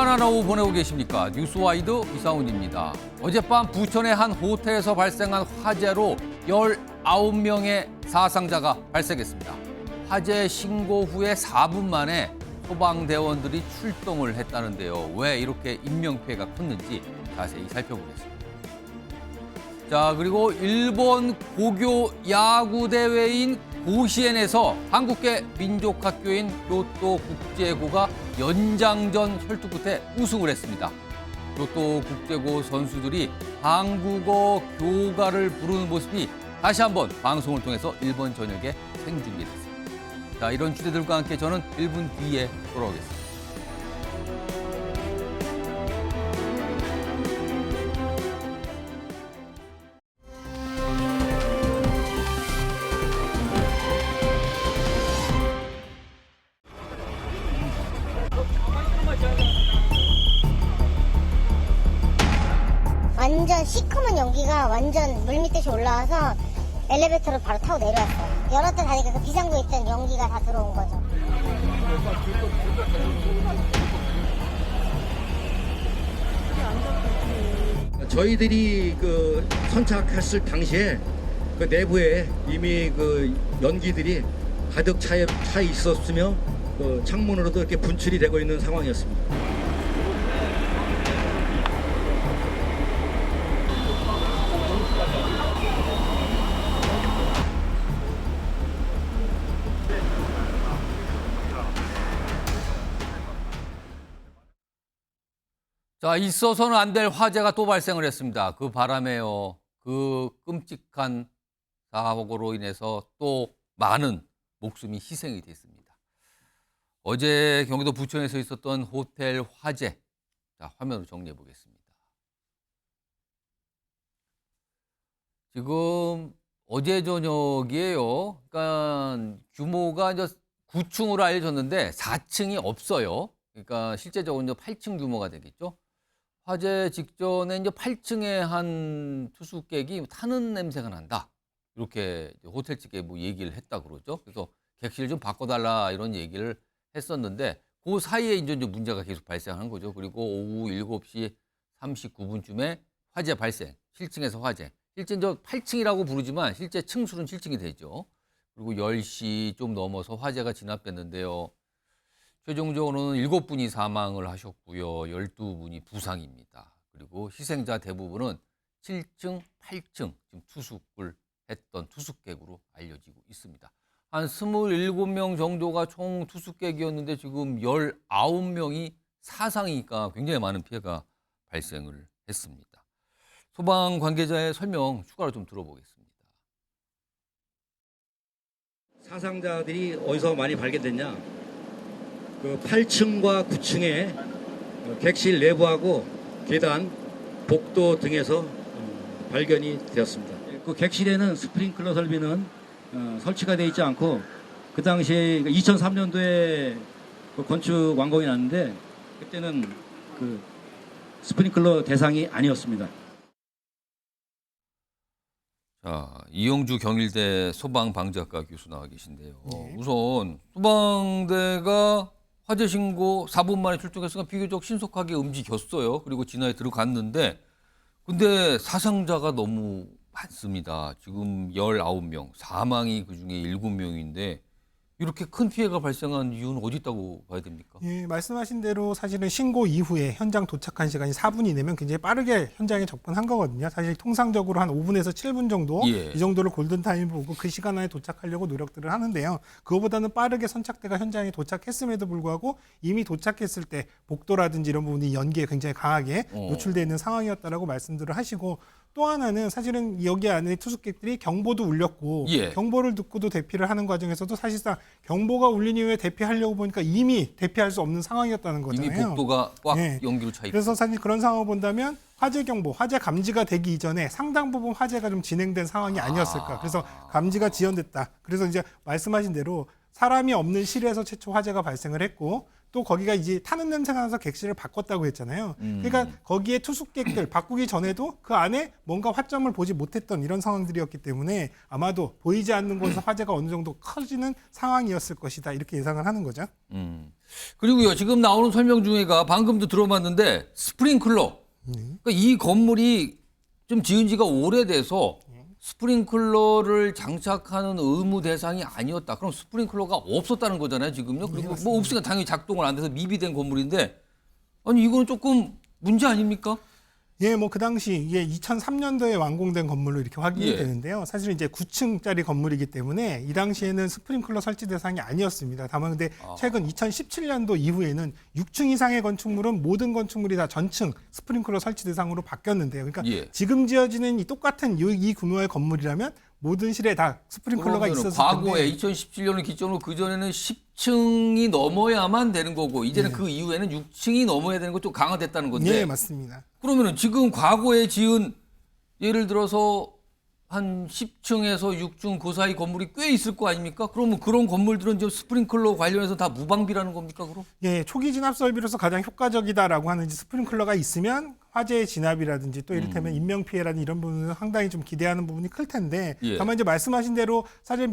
평안한 오후 보내고 계십니까? 뉴스와이드 이상훈입니다. 어젯밤 부천의 한 호텔에서 발생한 화재로 19명의 사상자가 발생했습니다. 화재 신고 후에 4분 만에 소방대원들이 출동을 했다는데요. 왜 이렇게 인명피해가 컸는지 자세히 살펴보겠습니다. 자, 그리고 일본 고교 야구 대회인 고시엔에서 한국계 민족학교인 교토 국제고가 연장전 혈투 끝에 우승을 했습니다. 교토 국제고 선수들이 한국어 교가를 부르는 모습이 다시 한번 방송을 통해서 일본 전역에 생중계됐습니다. 자, 이런 주제들과 함께 저는 1분 뒤에 돌아오겠습니다. 완전 시커먼 연기가 완전 물밑듯이 올라와서 엘리베이터를 바로 타고 내려왔어요. 열었다 닫으니까 그 비상구에 있던 연기가 다 들어온 거죠. 저희들이 그 선착했을 당시에 그 내부에 이미 그 연기들이 가득 차 있었으며 그 창문으로도 이렇게 분출이 되고 있는 상황이었습니다. 자, 있어서는 안 될 화재가 또 발생을 했습니다. 그 바람에요. 그 끔찍한 사고로 인해서 또 많은 목숨이 희생이 됐습니다. 어제 경기도 부천에서 있었던 호텔 화재. 자, 화면으로 정리해 보겠습니다. 지금 어제 저녁이에요. 그러니까 규모가 이제 9층으로 알려졌는데 4층이 없어요. 그러니까 실제적으로 이제 8층 규모가 되겠죠. 화재 직전에 이제 8층에 한 투숙객이 타는 냄새가 난다. 이렇게 호텔 측에 뭐 얘기를 했다 그러죠. 그래서 객실 좀 바꿔달라 이런 얘기를 했었는데 그 사이에 이제 문제가 계속 발생한 거죠. 그리고 오후 7시 39분쯤에 화재 발생. 7층에서 화재. 실제 이제 8층이라고 부르지만 실제 층수는 7층이 되죠. 그리고 10시 좀 넘어서 화재가 진압됐는데요. 최종적으로는 7분이 사망을 하셨고요. 12분이 부상입니다. 그리고 희생자 대부분은 7층, 8층 지금 투숙을 했던 투숙객으로 알려지고 있습니다. 한 27명 정도가 총 투숙객이었는데 지금 19명이 사상이니까 굉장히 많은 피해가 발생을 했습니다. 소방 관계자의 설명 추가로 좀 들어보겠습니다. 사상자들이 어디서 많이 발견됐냐? 그 8층과 9층의 객실 내부하고 계단, 복도 등에서 발견이 되었습니다. 그 객실에는 스프링클러 설비는 설치가 되어 있지 않고 그 당시에 2003년도에 그 건축 완공이 났는데 그때는 그 스프링클러 대상이 아니었습니다. 자, 이용주 경일대 소방방재학과 교수 나와 계신데요. 우선 소방대가 화재 신고 4분 만에 출동했으니까 비교적 신속하게 움직였어요. 그리고 진화에 들어갔는데 근데 사상자가 너무 많습니다. 지금 19명, 사망이 그중에 7명인데 이렇게 큰 피해가 발생한 이유는 어디 있다고 봐야 됩니까? 예, 말씀하신 대로 사실은 신고 이후에 현장 도착한 시간이 4분 이내면 굉장히 빠르게 현장에 접근한 거거든요. 사실 통상적으로 한 5분에서 7분 정도 예. 이 정도를 골든타임 보고 그 시간 안에 도착하려고 노력들을 하는데요. 그거보다는 빠르게 선착대가 현장에 도착했음에도 불구하고 이미 도착했을 때 복도라든지 이런 부분이 연기에 굉장히 강하게 노출되어 있는 상황이었다라고 말씀들을 하시고 또 하나는 사실은 여기 안에 투숙객들이 경보도 울렸고 예. 경보를 듣고도 대피를 하는 과정에서도 사실상 경보가 울린 이후에 대피하려고 보니까 이미 대피할 수 없는 상황이었다는 거잖아요. 이미 복도가 꽉 네. 연기로 차 있고. 그래서 사실 그런 상황을 본다면 화재 경보, 화재 감지가 되기 이전에 상당 부분 화재가 좀 진행된 상황이 아니었을까. 그래서 감지가 지연됐다. 그래서 이제 말씀하신 대로 사람이 없는 실에서 최초 화재가 발생을 했고 또 거기가 이제 타는 냄새가 나서 객실을 바꿨다고 했잖아요. 그러니까 거기에 투숙객들 바꾸기 전에도 그 안에 뭔가 화점을 보지 못했던 이런 상황들이었기 때문에 아마도 보이지 않는 곳에서 화재가 어느 정도 커지는 상황이었을 것이다. 이렇게 예상을 하는 거죠. 그리고요, 지금 나오는 설명 중에가 방금도 들어봤는데 스프링클러. 그러니까 이 건물이 좀 지은 지가 오래돼서 스프링클러를 장착하는 의무 대상이 아니었다. 그럼 스프링클러가 없었다는 거잖아요, 지금요. 그리고 뭐 없으니까 당연히 작동을 안 돼서 미비된 건물인데, 아니 이거는 조금 문제 아닙니까? 예, 뭐 그 당시 이게 2003년도에 완공된 건물로 이렇게 확인이 예. 되는데요. 사실 이제 9층짜리 건물이기 때문에 이 당시에는 스프링클러 설치 대상이 아니었습니다. 다만 근데 최근 2017년도 이후에는 6층 이상의 건축물은 모든 건축물이 다 전층 스프링클러 설치 대상으로 바뀌었는데요. 그러니까 예. 지금 지어지는 이 똑같은 이 규모의 건물이라면 모든 실에 다 스프링클러가 그러면은 있었을 과거에 텐데 2017년을 기점으로 그 전에는 10층이 넘어야만 되는 거고 이제는 그 이후에는 6층이 넘어야 되는 거 좀 강화됐다는 건데. 예, 맞습니다. 그러면은 지금 과거에 지은 예를 들어서 한 10층에서 6층 그 사이 건물이 꽤 있을 거 아닙니까? 그러면 그런 건물들은 지금 스프링클러 관련해서 다 무방비라는 겁니까, 그럼? 예, 초기 진압 설비로서 가장 효과적이다라고 하는 스프링클러가 있으면 화재의 진압이라든지 또 이를테면 인명 피해라든지 이런 부분은 상당히 좀 기대하는 부분이 클 텐데 예. 다만 이제 말씀하신 대로 사실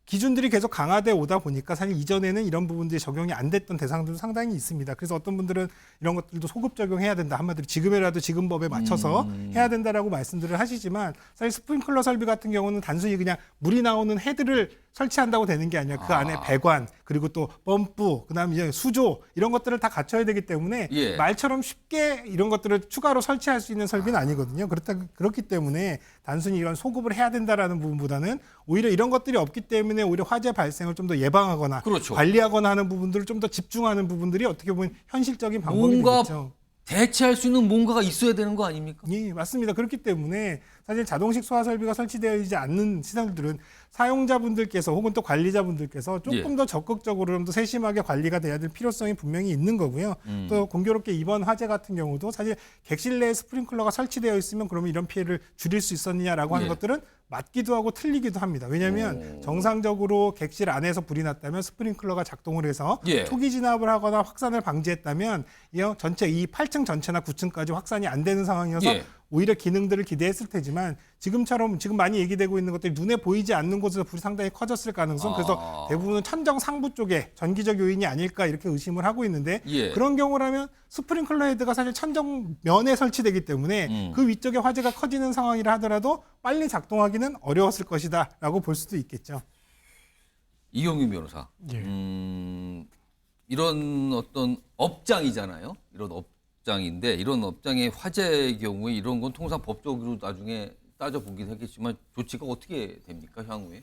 기준들이 계속 강화돼 오다 보니까 사실 이전에는 이런 부분들이 적용이 안 됐던 대상들도 상당히 있습니다. 그래서 어떤 분들은 이런 것들도 소급 적용해야 된다. 한마디로 지금이라도 지금 법에 맞춰서 해야 된다라고 말씀들을 하시지만 사실 스프링클러 설비 같은 경우는 단순히 그냥 물이 나오는 헤드를 설치한다고 되는 게 아니라 그 안에 배관 그리고 또 펌프 그다음에 이제 수조 이런 것들을 다 갖춰야 되기 때문에 예. 말처럼 쉽게 이런 것들을 추가로 설치할 수 있는 설비는 아니거든요. 그렇기 때문에 단순히 이런 소급을 해야 된다라는 부분보다는 오히려 이런 것들이 없기 때문에 오히려 화재 발생을 좀 더 예방하거나 그렇죠. 관리하거나 하는 부분들을 좀 더 집중하는 부분들이 어떻게 보면 현실적인 방법이 뭔가 되겠죠. 대체할 수 있는 뭔가가 있어야 되는 거 아닙니까? 예, 맞습니다. 그렇기 때문에 사실 자동식 소화 설비가 설치되어 있지 않는 시설들은 사용자분들께서 혹은 또 관리자분들께서 조금 예. 더 적극적으로 좀 더 세심하게 관리가 돼야 될 필요성이 분명히 있는 거고요. 또 공교롭게 이번 화재 같은 경우도 사실 객실 내에 스프링클러가 설치되어 있으면 그러면 이런 피해를 줄일 수 있었느냐라고 하는 예. 것들은 맞기도 하고 틀리기도 합니다. 왜냐하면 정상적으로 객실 안에서 불이 났다면 스프링클러가 작동을 해서 예. 초기 진압을 하거나 확산을 방지했다면 이 전체 이 8층 전체나 9층까지 확산이 안 되는 상황이어서 예. 오히려 기능들을 기대했을 테지만 지금처럼 지금 많이 얘기되고 있는 것들이 눈에 보이지 않는 곳에서 불이 상당히 커졌을 가능성 그래서 대부분은 천정 상부 쪽에 전기적 요인이 아닐까 이렇게 의심을 하고 있는데 예. 그런 경우라면 스프링클러 헤드가 사실 천정 면에 설치되기 때문에 그 위쪽에 화재가 커지는 상황이라 하더라도 빨리 작동하기는 어려웠을 것이다라고 볼 수도 있겠죠. 이용윤 변호사. 예. 이런 어떤 업장이잖아요. 이런 업장인데 이런 업장의 화재의 경우에 이런 건 통상 법적으로 나중에 따져보긴 하겠지만 조치가 어떻게 됩니까, 향후에?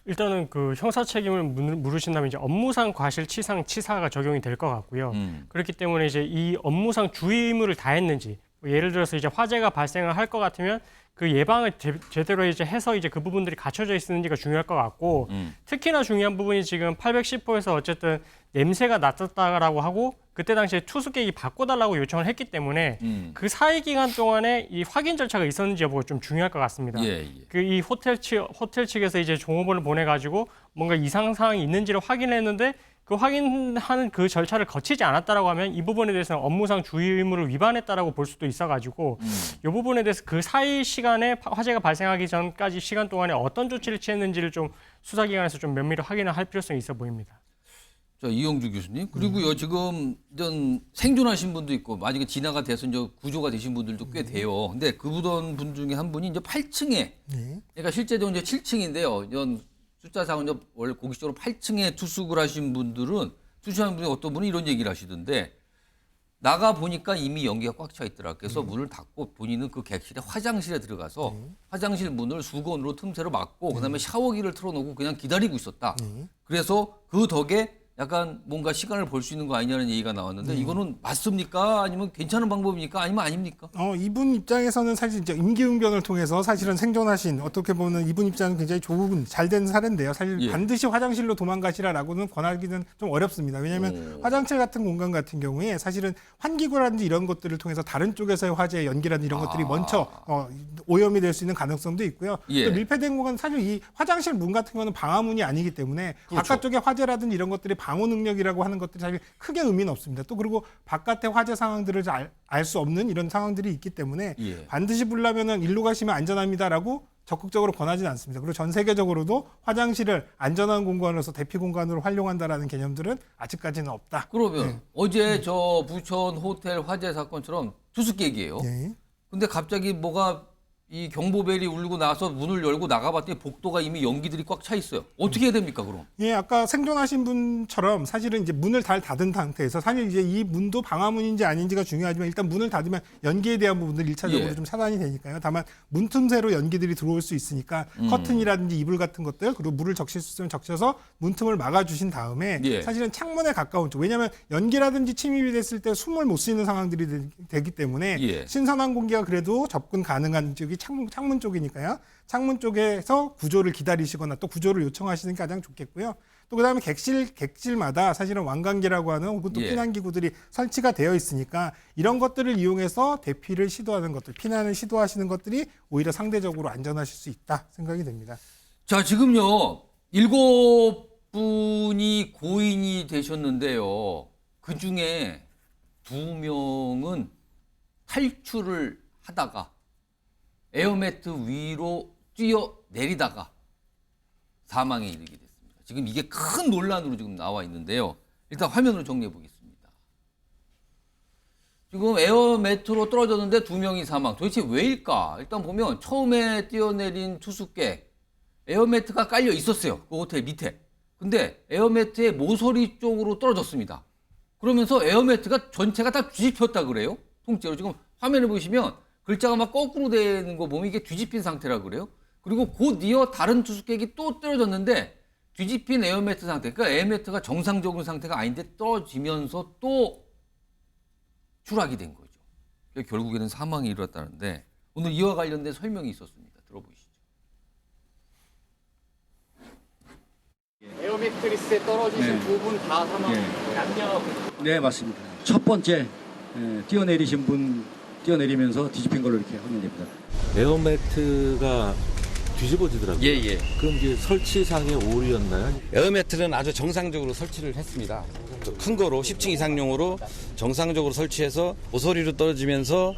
일단은 그 형사 책임을 물으신다면 이제 업무상 과실치상 치사가 적용이 될 것 같고요. 그렇기 때문에 이제 이 업무상 주의 의무를 다했는지 뭐 예를 들어서 이제 화재가 발생을 할 것 같으면 그 예방을 제대로 이제 해서 이제 그 부분들이 갖춰져 있는지가 중요할 것 같고 특히나 중요한 부분이 지금 810호에서 어쨌든 냄새가 났었다라고 하고 그때 당시에 투숙객이 바꿔달라고 요청을 했기 때문에 그 사이 기간 동안에 이 확인 절차가 있었는지 여부가 좀 중요할 것 같습니다. 예. 그 이 호텔 측에서 이제 종업원을 보내가지고 뭔가 이상 사항이 있는지를 확인했는데 그 확인하는 그 절차를 거치지 않았다라고 하면 이 부분에 대해서는 업무상 주의 의무를 위반했다라고 볼 수도 있어가지고 이 부분에 대해서 그 사이 시간에 화재가 발생하기 전까지 시간 동안에 어떤 조치를 취했는지를 좀 수사기관에서 좀 면밀히 확인을 할 필요성이 있어 보입니다. 자, 이용주 교수님. 그리고요, 지금 전 생존하신 분도 있고, 만약에 진화가 돼서 이제 구조가 되신 분들도 꽤 돼요. 근데 그분 중에 한 분이 이제 8층에, 그러니까 실제적으로 이제 7층인데요. 이런 숫자상은 이제 원래 공식적으로 8층에 투숙을 하신 분들은, 투숙하는 분이 어떤 분은 이런 얘기를 하시던데, 나가 보니까 이미 연기가 꽉 차 있더라. 그래서 문을 닫고 본인은 그 객실에 화장실에 들어가서 화장실 문을 수건으로 틈새로 막고, 그다음에 샤워기를 틀어놓고 그냥 기다리고 있었다. 그래서 그 덕에 약간 뭔가 시간을 볼 수 있는 거 아니냐는 얘기가 나왔는데 이거는 맞습니까? 아니면 괜찮은 방법입니까? 아니면 아닙니까? 이분 입장에서는 사실 이제 임기응변을 통해서 사실은 생존하신 어떻게 보면 이분 입장은 굉장히 좋은 잘된 사례인데요. 사실 예. 반드시 화장실로 도망가시라라고는 권하기는 좀 어렵습니다. 왜냐하면 화장실 같은 공간 같은 경우에 사실은 환기구라든지 이런 것들을 통해서 다른 쪽에서의 화재 연기라든지 이런 것들이 먼저 오염이 될 수 있는 가능성도 있고요. 예. 또 밀폐된 공간 사실 이 화장실 문 같은 거는 방화문이 아니기 때문에 그렇죠. 바깥쪽에 화재라든지 이런 것들이 방호 능력이라고 하는 것들이 사실 크게 의미는 없습니다. 또 그리고 바깥의 화재 상황들을 알 수 없는 이런 상황들이 있기 때문에 예. 반드시 불나면은 일로 가시면 안전합니다라고 적극적으로 권하지는 않습니다. 그리고 전 세계적으로도 화장실을 안전한 공간으로서 대피 공간으로 활용한다라는 개념들은 아직까지는 없다. 그러면 네. 어제 저 부천 호텔 화재 사건처럼 투숙객이에요. 네. 근데 갑자기 뭐가 이 경보벨이 울리고 나서 문을 열고 나가봤더니 복도가 이미 연기들이 꽉 차 있어요. 어떻게 해야 됩니까, 그럼? 예, 아까 생존하신 분처럼 사실은 이제 문을 잘 닫은 상태에서 사실 이제 이 문도 방화문인지 아닌지가 중요하지만 일단 문을 닫으면 연기에 대한 부분들 1차적으로 예. 좀 차단이 되니까요. 다만 문 틈새로 연기들이 들어올 수 있으니까 커튼이라든지 이불 같은 것들 그리고 물을 적실 수 있으면 적셔서 문틈을 막아주신 다음에 예. 사실은 창문에 가까운 쪽 왜냐하면 연기라든지 침입이 됐을 때 숨을 못 쉬는 상황들이 되기 때문에 예. 신선한 공기가 그래도 접근 가능한 쪽이 창문 쪽이니까요. 창문 쪽에서 구조를 기다리시거나 또 구조를 요청하시는 게 가장 좋겠고요. 또 그다음에 객실마다 사실은 왕관계라고 하는 혹은 또 예. 피난기구들이 설치가 되어 있으니까 이런 것들을 이용해서 대피를 시도하는 것들, 피난을 시도하시는 것들이 오히려 상대적으로 안전하실 수 있다 생각이 됩니다. 자, 지금요. 7분이 고인이 되셨는데요. 그중에 2명은 탈출을 하다가 에어매트 위로 뛰어내리다가 사망에 이르게 됐습니다. 지금 이게 큰 논란으로 지금 나와 있는데요. 일단 화면으로 정리해 보겠습니다. 지금 에어매트로 떨어졌는데 2명이 사망. 도대체 왜일까? 일단 보면 처음에 뛰어내린 투숙객 에어매트가 깔려 있었어요. 그 호텔 밑에. 근데 에어매트의 모서리 쪽으로 떨어졌습니다. 그러면서 에어매트가 전체가 다 뒤집혔다 그래요. 통째로. 지금 화면에 보시면 글자가 막 거꾸로 되는 거 보면 이게 뒤집힌 상태라 그래요. 그리고 곧 이어 다른 투숙객이 또 떨어졌는데 뒤집힌 에어매트 상태. 그러니까 에어매트가 정상적인 상태가 아닌데 떨어지면서 또 추락이 된 거죠. 결국에는 사망이 일어났다는데 오늘 이와 관련된 설명이 있었습니다. 들어보시죠. 에어매트리스에 떨어지신 두 분 다 사망했고 남녀 네, 맞습니다. 첫 번째 뛰어내리면서 뒤집힌 걸로 이렇게 확인됩니다. 에어매트가 뒤집어지더라고요. 예. 그럼 이제 설치상의 오류였나요? 에어매트는 아주 정상적으로 설치를 했습니다. 큰 거로 10층 이상용으로 정상적으로 설치해서 모서리로 떨어지면서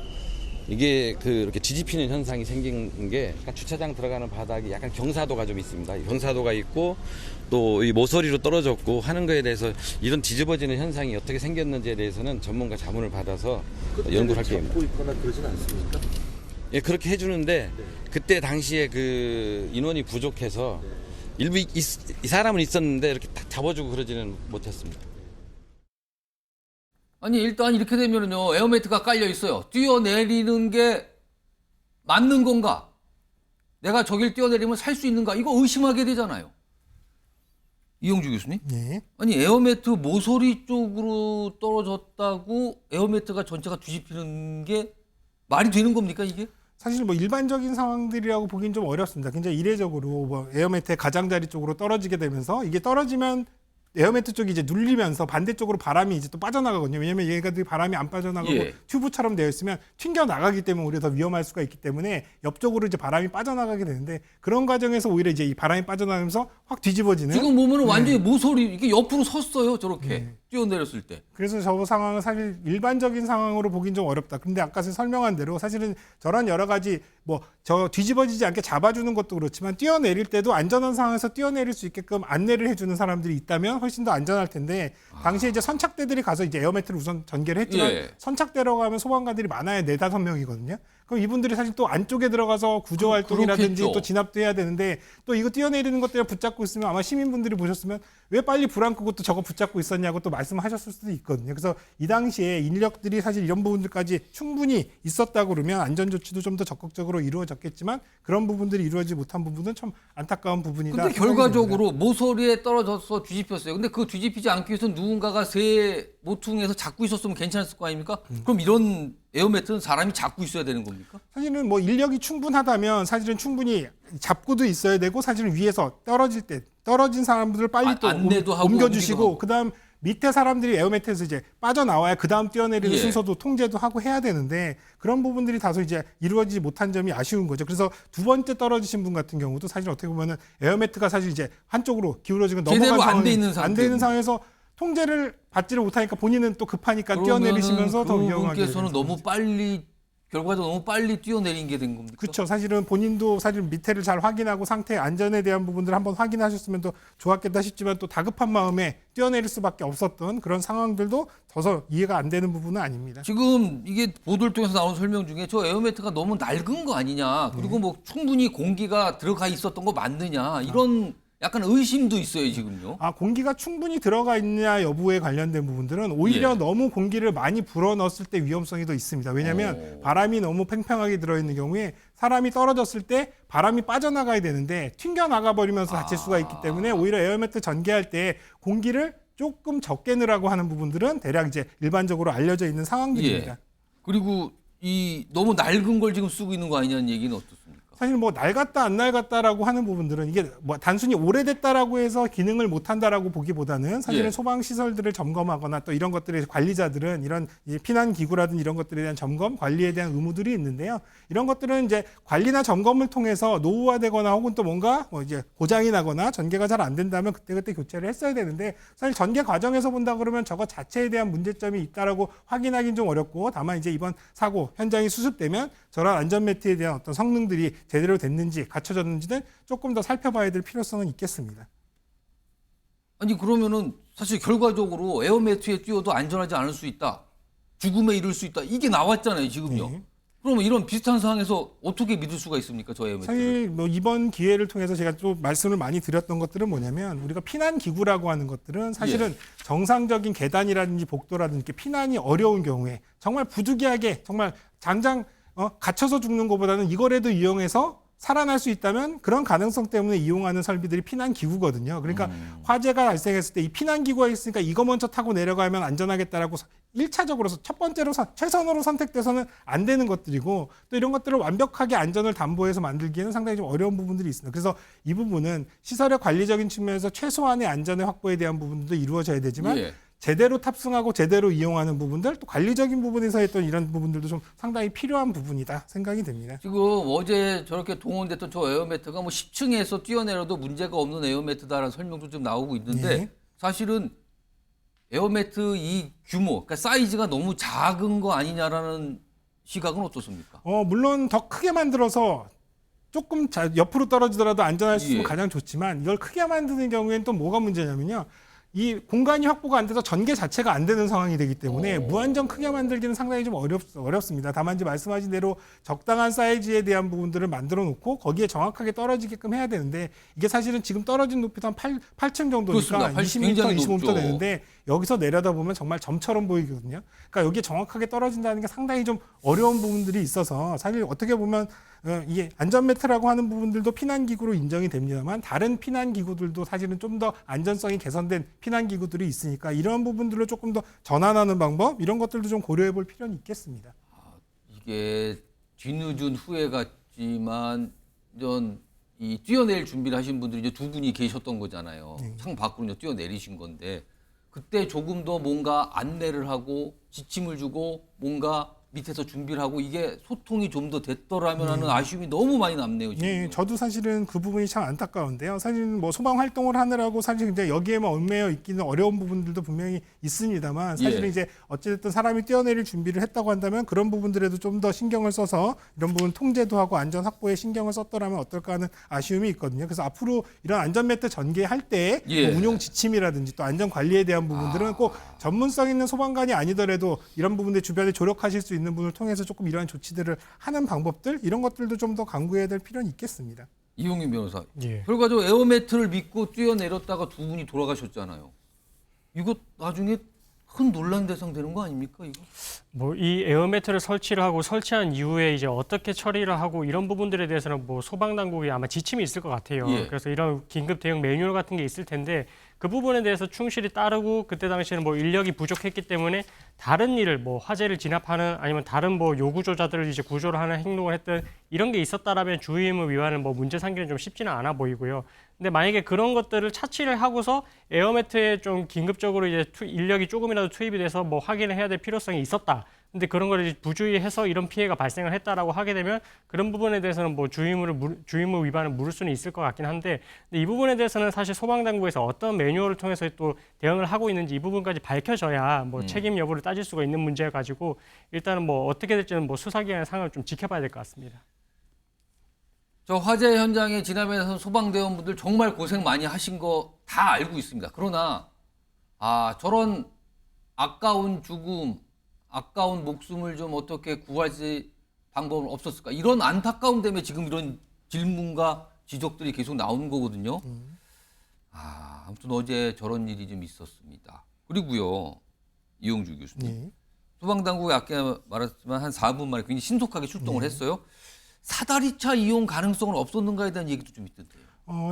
이게 이렇게 뒤집히는 현상이 생긴 게 약간 주차장 들어가는 바닥이 약간 경사도가 좀 있습니다. 경사도가 있고 또 이 모서리로 떨어졌고 하는 거에 대해서 이런 뒤집어지는 현상이 어떻게 생겼는지에 대해서는 전문가 자문을 받아서 연구를 할 계획입니다. 잡고 있거나 그러진 않습니까? 예, 그렇게 해주는데 그때 당시에 그 인원이 부족해서 일부 이 사람은 있었는데 이렇게 딱 잡아주고 그러지는 못했습니다. 아니 일단 이렇게 되면은요 에어매트가 깔려 있어요. 뛰어내리는 게 맞는 건가? 내가 저길 뛰어내리면 살 수 있는가? 이거 의심하게 되잖아요. 이용주 교수님? 예. 아니 에어매트 모서리 쪽으로 떨어졌다고 에어매트가 전체가 뒤집히는 게 말이 되는 겁니까 이게? 사실 뭐 일반적인 상황들이라고 보긴 좀 어렵습니다. 굉장히 이례적으로 뭐 에어매트의 가장자리 쪽으로 떨어지게 되면서 이게 떨어지면 에어매트 쪽이 이제 눌리면서 반대쪽으로 바람이 이제 또 빠져나가거든요. 왜냐면 얘가들이 바람이 안 빠져나가고 예. 튜브처럼 되어 있으면 튕겨 나가기 때문에 오히려 더 위험할 수가 있기 때문에 옆쪽으로 이제 바람이 빠져나가게 되는데 그런 과정에서 오히려 이제 이 바람이 빠져나가면서 확 뒤집어지는. 지금 보면은 완전히 모서리 이게 옆으로 섰어요 저렇게 뛰어내렸을 때. 그래서 저 상황은 사실 일반적인 상황으로 보긴 좀 어렵다. 근데 아까 설명한 대로 사실은 저런 여러 가지 뭐 저 뒤집어지지 않게 잡아주는 것도 그렇지만 뛰어내릴 때도 안전한 상황에서 뛰어내릴 수 있게끔 안내를 해주는 사람들이 있다면 훨씬 더 안전할 텐데 당시에 이제 선착대들이 가서 이제 에어매트를 우선 전개를 했지만 예. 선착대로 가면 소방관들이 많아야 4-5명이거든요. 그럼 이분들이 사실 또 안쪽에 들어가서 구조 활동이라든지 그렇겠죠. 또 진압도 해야 되는데 또 이거 뛰어내리는 것 때문에 붙잡고 있으면 아마 시민분들이 보셨으면 왜 빨리 불 안 끄고 또 저거 붙잡고 있었냐고 또 말씀하셨을 수도 있거든요. 그래서 이 당시에 인력들이 사실 이런 부분들까지 충분히 있었다고 그러면 안전 조치도 좀 더 적극적으로 이루어졌겠지만 그런 부분들이 이루어지지 못한 부분은 참 안타까운 부분이다. 근데 생각이 결과적으로 됩니다. 모서리에 떨어져서 뒤집혔어요. 근데 그 뒤집히지 않기 위해서 누군가가 새 모퉁에서 잡고 있었으면 괜찮았을 거 아닙니까? 그럼 이런 에어매트는 사람이 잡고 있어야 되는 겁니까? 사실은 뭐 인력이 충분하다면 사실은 충분히 잡고도 있어야 되고 사실은 위에서 떨어질 때 떨어진 사람들을 빨리 또 안내도 하고 옮겨주시고 옮기고. 그다음 밑에 사람들이 에어매트에서 이제 빠져나와야 그다음 뛰어내리는 예. 순서도 통제도 하고 해야 되는데 그런 부분들이 다소 이제 이루어지지 못한 점이 아쉬운 거죠. 그래서 두 번째 떨어지신 분 같은 경우도 사실 어떻게 보면은 에어매트가 사실 이제 한쪽으로 기울어지고 제대로 넘어간 안 돼 있는 안 돼 있는 상황에서 통제를 받지를 못하니까 본인은 또 급하니까 뛰어내리시면서 더 위험하게. 그분께서는 너무 빨리 결과적으로 너무 빨리 뛰어내린 게 된 겁니까? 그렇죠. 사실은 본인도 사실 밑에를 잘 확인하고 상태 안전에 대한 부분들을 한번 확인하셨으면 더 좋았겠다 싶지만 또 다급한 마음에 뛰어내릴 수밖에 없었던 그런 상황들도 더서 이해가 안 되는 부분은 아닙니다. 지금 이게 보도를 통해서 나온 설명 중에 저 에어매트가 너무 낡은 거 아니냐, 그리고 뭐 충분히 공기가 들어가 있었던 거 맞느냐, 이런 약간 의심도 있어요 지금요. 공기가 충분히 들어가 있냐 여부에 관련된 부분들은 오히려 예. 너무 공기를 많이 불어넣었을 때 위험성이 더 있습니다. 왜냐하면 바람이 너무 팽팽하게 들어있는 경우에 사람이 떨어졌을 때 바람이 빠져나가야 되는데 튕겨나가 버리면서 다칠 수가 있기 때문에 오히려 에어매트 전개할 때 공기를 조금 적게 넣으라고 하는 부분들은 대략 이제 일반적으로 알려져 있는 상황들입니다. 예. 그리고 이 너무 낡은 걸 지금 쓰고 있는 거 아니냐는 얘기는 어떻습니까? 사실 뭐 낡았다 안 낡았다라고 하는 부분들은 이게 뭐 단순히 오래됐다라고 해서 기능을 못 한다라고 보기보다는 사실은 예. 소방 시설들을 점검하거나 또 이런 것들의 관리자들은 이런 이제 피난 기구라든 이런 것들에 대한 점검, 관리에 대한 의무들이 있는데요. 이런 것들은 이제 관리나 점검을 통해서 노후화되거나 혹은 또 뭔가 뭐 이제 고장이 나거나 전개가 잘 안 된다면 그때그때 교체를 했어야 되는데 사실 전개 과정에서 본다 그러면 저거 자체에 대한 문제점이 있다라고 확인하기는 좀 어렵고 다만 이제 이번 사고 현장이 수습되면 저런 안전매트에 대한 어떤 성능들이 제대로 됐는지 갖춰졌는지는 조금 더 살펴봐야 될 필요성은 있겠습니다. 아니 그러면은 사실 결과적으로 에어매트에 뛰어도 안전하지 않을 수 있다, 죽음에 이를 수 있다, 이게 나왔잖아요 지금요. 네. 그러면 이런 비슷한 상황에서 어떻게 믿을 수가 있습니까 저 에어매트를? 사실 뭐 이번 기회를 통해서 제가 또 말씀을 많이 드렸던 것들은 뭐냐면 우리가 피난 기구라고 하는 것들은 사실은 정상적인 계단이라든지 복도라든지 이렇게 피난이 어려운 경우에 정말 부득이하게 정말 당장 갇혀서 죽는 것보다는 이거라도 이용해서 살아날 수 있다면 그런 가능성 때문에 이용하는 설비들이 피난 기구거든요. 그러니까 화재가 발생했을 때 이 피난 기구가 있으니까 이거 먼저 타고 내려가면 안전하겠다라고 1차적으로 첫 번째로 최선으로 선택돼서는 안 되는 것들이고 또 이런 것들을 완벽하게 안전을 담보해서 만들기에는 상당히 좀 어려운 부분들이 있습니다. 그래서 이 부분은 시설의 관리적인 측면에서 최소한의 안전의 확보에 대한 부분도 이루어져야 되지만 예. 제대로 탑승하고 제대로 이용하는 부분들 또 관리적인 부분에서 했던 이런 부분들도 좀 상당히 필요한 부분이다 생각이 됩니다. 지금 어제 저렇게 동원됐던 저 에어매트가 뭐 10층에서 뛰어내려도 문제가 없는 에어매트다라는 설명도 좀 나오고 있는데 예. 사실은 에어매트 이 규모, 그러니까 사이즈가 너무 작은 거 아니냐라는 시각은 어떻습니까? 물론 더 크게 만들어서 조금 옆으로 떨어지더라도 안전할 수 있으면 예. 가장 좋지만 이걸 크게 만드는 경우에는 또 뭐가 문제냐면요. 이 공간이 확보가 안 돼서 전개 자체가 안 되는 상황이 되기 때문에 무한정 크게 만들기는 상당히 좀 어렵습니다. 다만 이제 말씀하신 대로 적당한 사이즈에 대한 부분들을 만들어 놓고 거기에 정확하게 떨어지게끔 해야 되는데 이게 사실은 지금 떨어진 높이도 한 8층 정도니까 그렇습니다. 20m, 굉장히 25m 높죠. 되는데 여기서 내려다보면 정말 점처럼 보이거든요. 그러니까 여기에 정확하게 떨어진다는 게 상당히 좀 어려운 부분들이 있어서 사실 어떻게 보면 이게 안전매트라고 하는 부분들도 피난기구로 인정이 됩니다만 다른 피난기구들도 사실은 좀 더 안전성이 개선된 피난기구들이 있으니까 이런 부분들로 조금 더 전환하는 방법 이런 것들도 좀 고려해 볼 필요는 있겠습니다. 이게 뒤늦은 후회 같지만 이 뛰어내릴 준비를 하신 분들이 이제 두 분이 계셨던 거잖아요. 창 밖으로 이제 뛰어내리신 건데 그때 조금 더 뭔가 안내를 하고 지침을 주고 뭔가 밑에서 준비를 하고 이게 소통이 좀 더 됐더라면 하는 아쉬움이 너무 많이 남네요. 지금. 예, 저도 사실은 그 부분이 참 안타까운데요. 사실 뭐 소방 활동을 하느라고 사실 이제 여기에만 얽매여 있기는 어려운 부분들도 분명히 있습니다만 사실은 예. 이제 어찌됐든 사람이 뛰어내릴 준비를 했다고 한다면 그런 부분들에도 좀 더 신경을 써서 이런 부분 통제도 하고 안전 확보에 신경을 썼더라면 어떨까 하는 아쉬움이 있거든요. 그래서 앞으로 이런 안전매트 전개할 때 예. 뭐 운용 지침이라든지 또 안전 관리에 대한 부분들은 꼭 전문성 있는 소방관이 아니더라도 이런 부분들 주변에 조력하실 수 있는 분을 통해서 조금 이러한 조치들을 하는 방법들 이런 것들도 좀 더 강구해야 될 필요는 있겠습니다. 이용민 변호사. 예. 결과적으로 에어매트를 믿고 뛰어내렸다가 두 분이 돌아가셨잖아요. 이거 나중에 큰 논란 대상 되는 거 아닙니까, 이거? 뭐 이 에어매트를 설치를 하고 설치한 이후에 이제 어떻게 처리를 하고 이런 부분들에 대해서는 뭐 소방 당국이 아마 지침이 있을 것 같아요. 예. 그래서 이런 긴급 대응 매뉴얼 같은 게 있을 텐데 그 부분에 대해서 충실히 따르고 그때 당시에는 뭐 인력이 부족했기 때문에 다른 일을 뭐 화재를 진압하는 아니면 다른 뭐 요구조자들을 이제 구조를 하는 행동을 했던 이런 게 있었다라면 주의의무 위반은 뭐 문제 삼기는 좀 쉽지는 않아 보이고요. 근데 만약에 그런 것들을 차치를 하고서 에어매트에 좀 긴급적으로 이제 인력이 조금이라도 투입이 돼서 뭐 확인을 해야 될 필요성이 있었다. 근데 그런 걸 이제 부주의해서 이런 피해가 발생을 했다라고 하게 되면 그런 부분에 대해서는 뭐 주의무 위반을 물을 수는 있을 것 같긴 한데, 근데 이 부분에 대해서는 사실 소방당국에서 어떤 매뉴얼을 통해서 또 대응을 하고 있는지 이 부분까지 밝혀져야 뭐 책임 여부를 따질 수가 있는 문제 가지고 일단은 뭐 어떻게 될지는 뭐 수사기관의 상황을 좀 지켜봐야 될 것 같습니다. 저 화재 현장에 지나면서 소방대원분들 정말 고생 많이 하신 거 다 알고 있습니다. 그러나 저런 아까운 죽음, 아까운 목숨을 좀 어떻게 구할 방법은 없었을까? 이런 안타까움 때문에 지금 이런 질문과 지적들이 계속 나오는 거거든요. 아무튼 어제 저런 일이 좀 있었습니다. 그리고요, 이용주 교수님. 네. 소방당국이 아까 말했지만 한 4분 만에 굉장히 신속하게 출동을 했어요. 사다리차 이용 가능성은 없었는가에 대한 얘기도 좀 있던데요.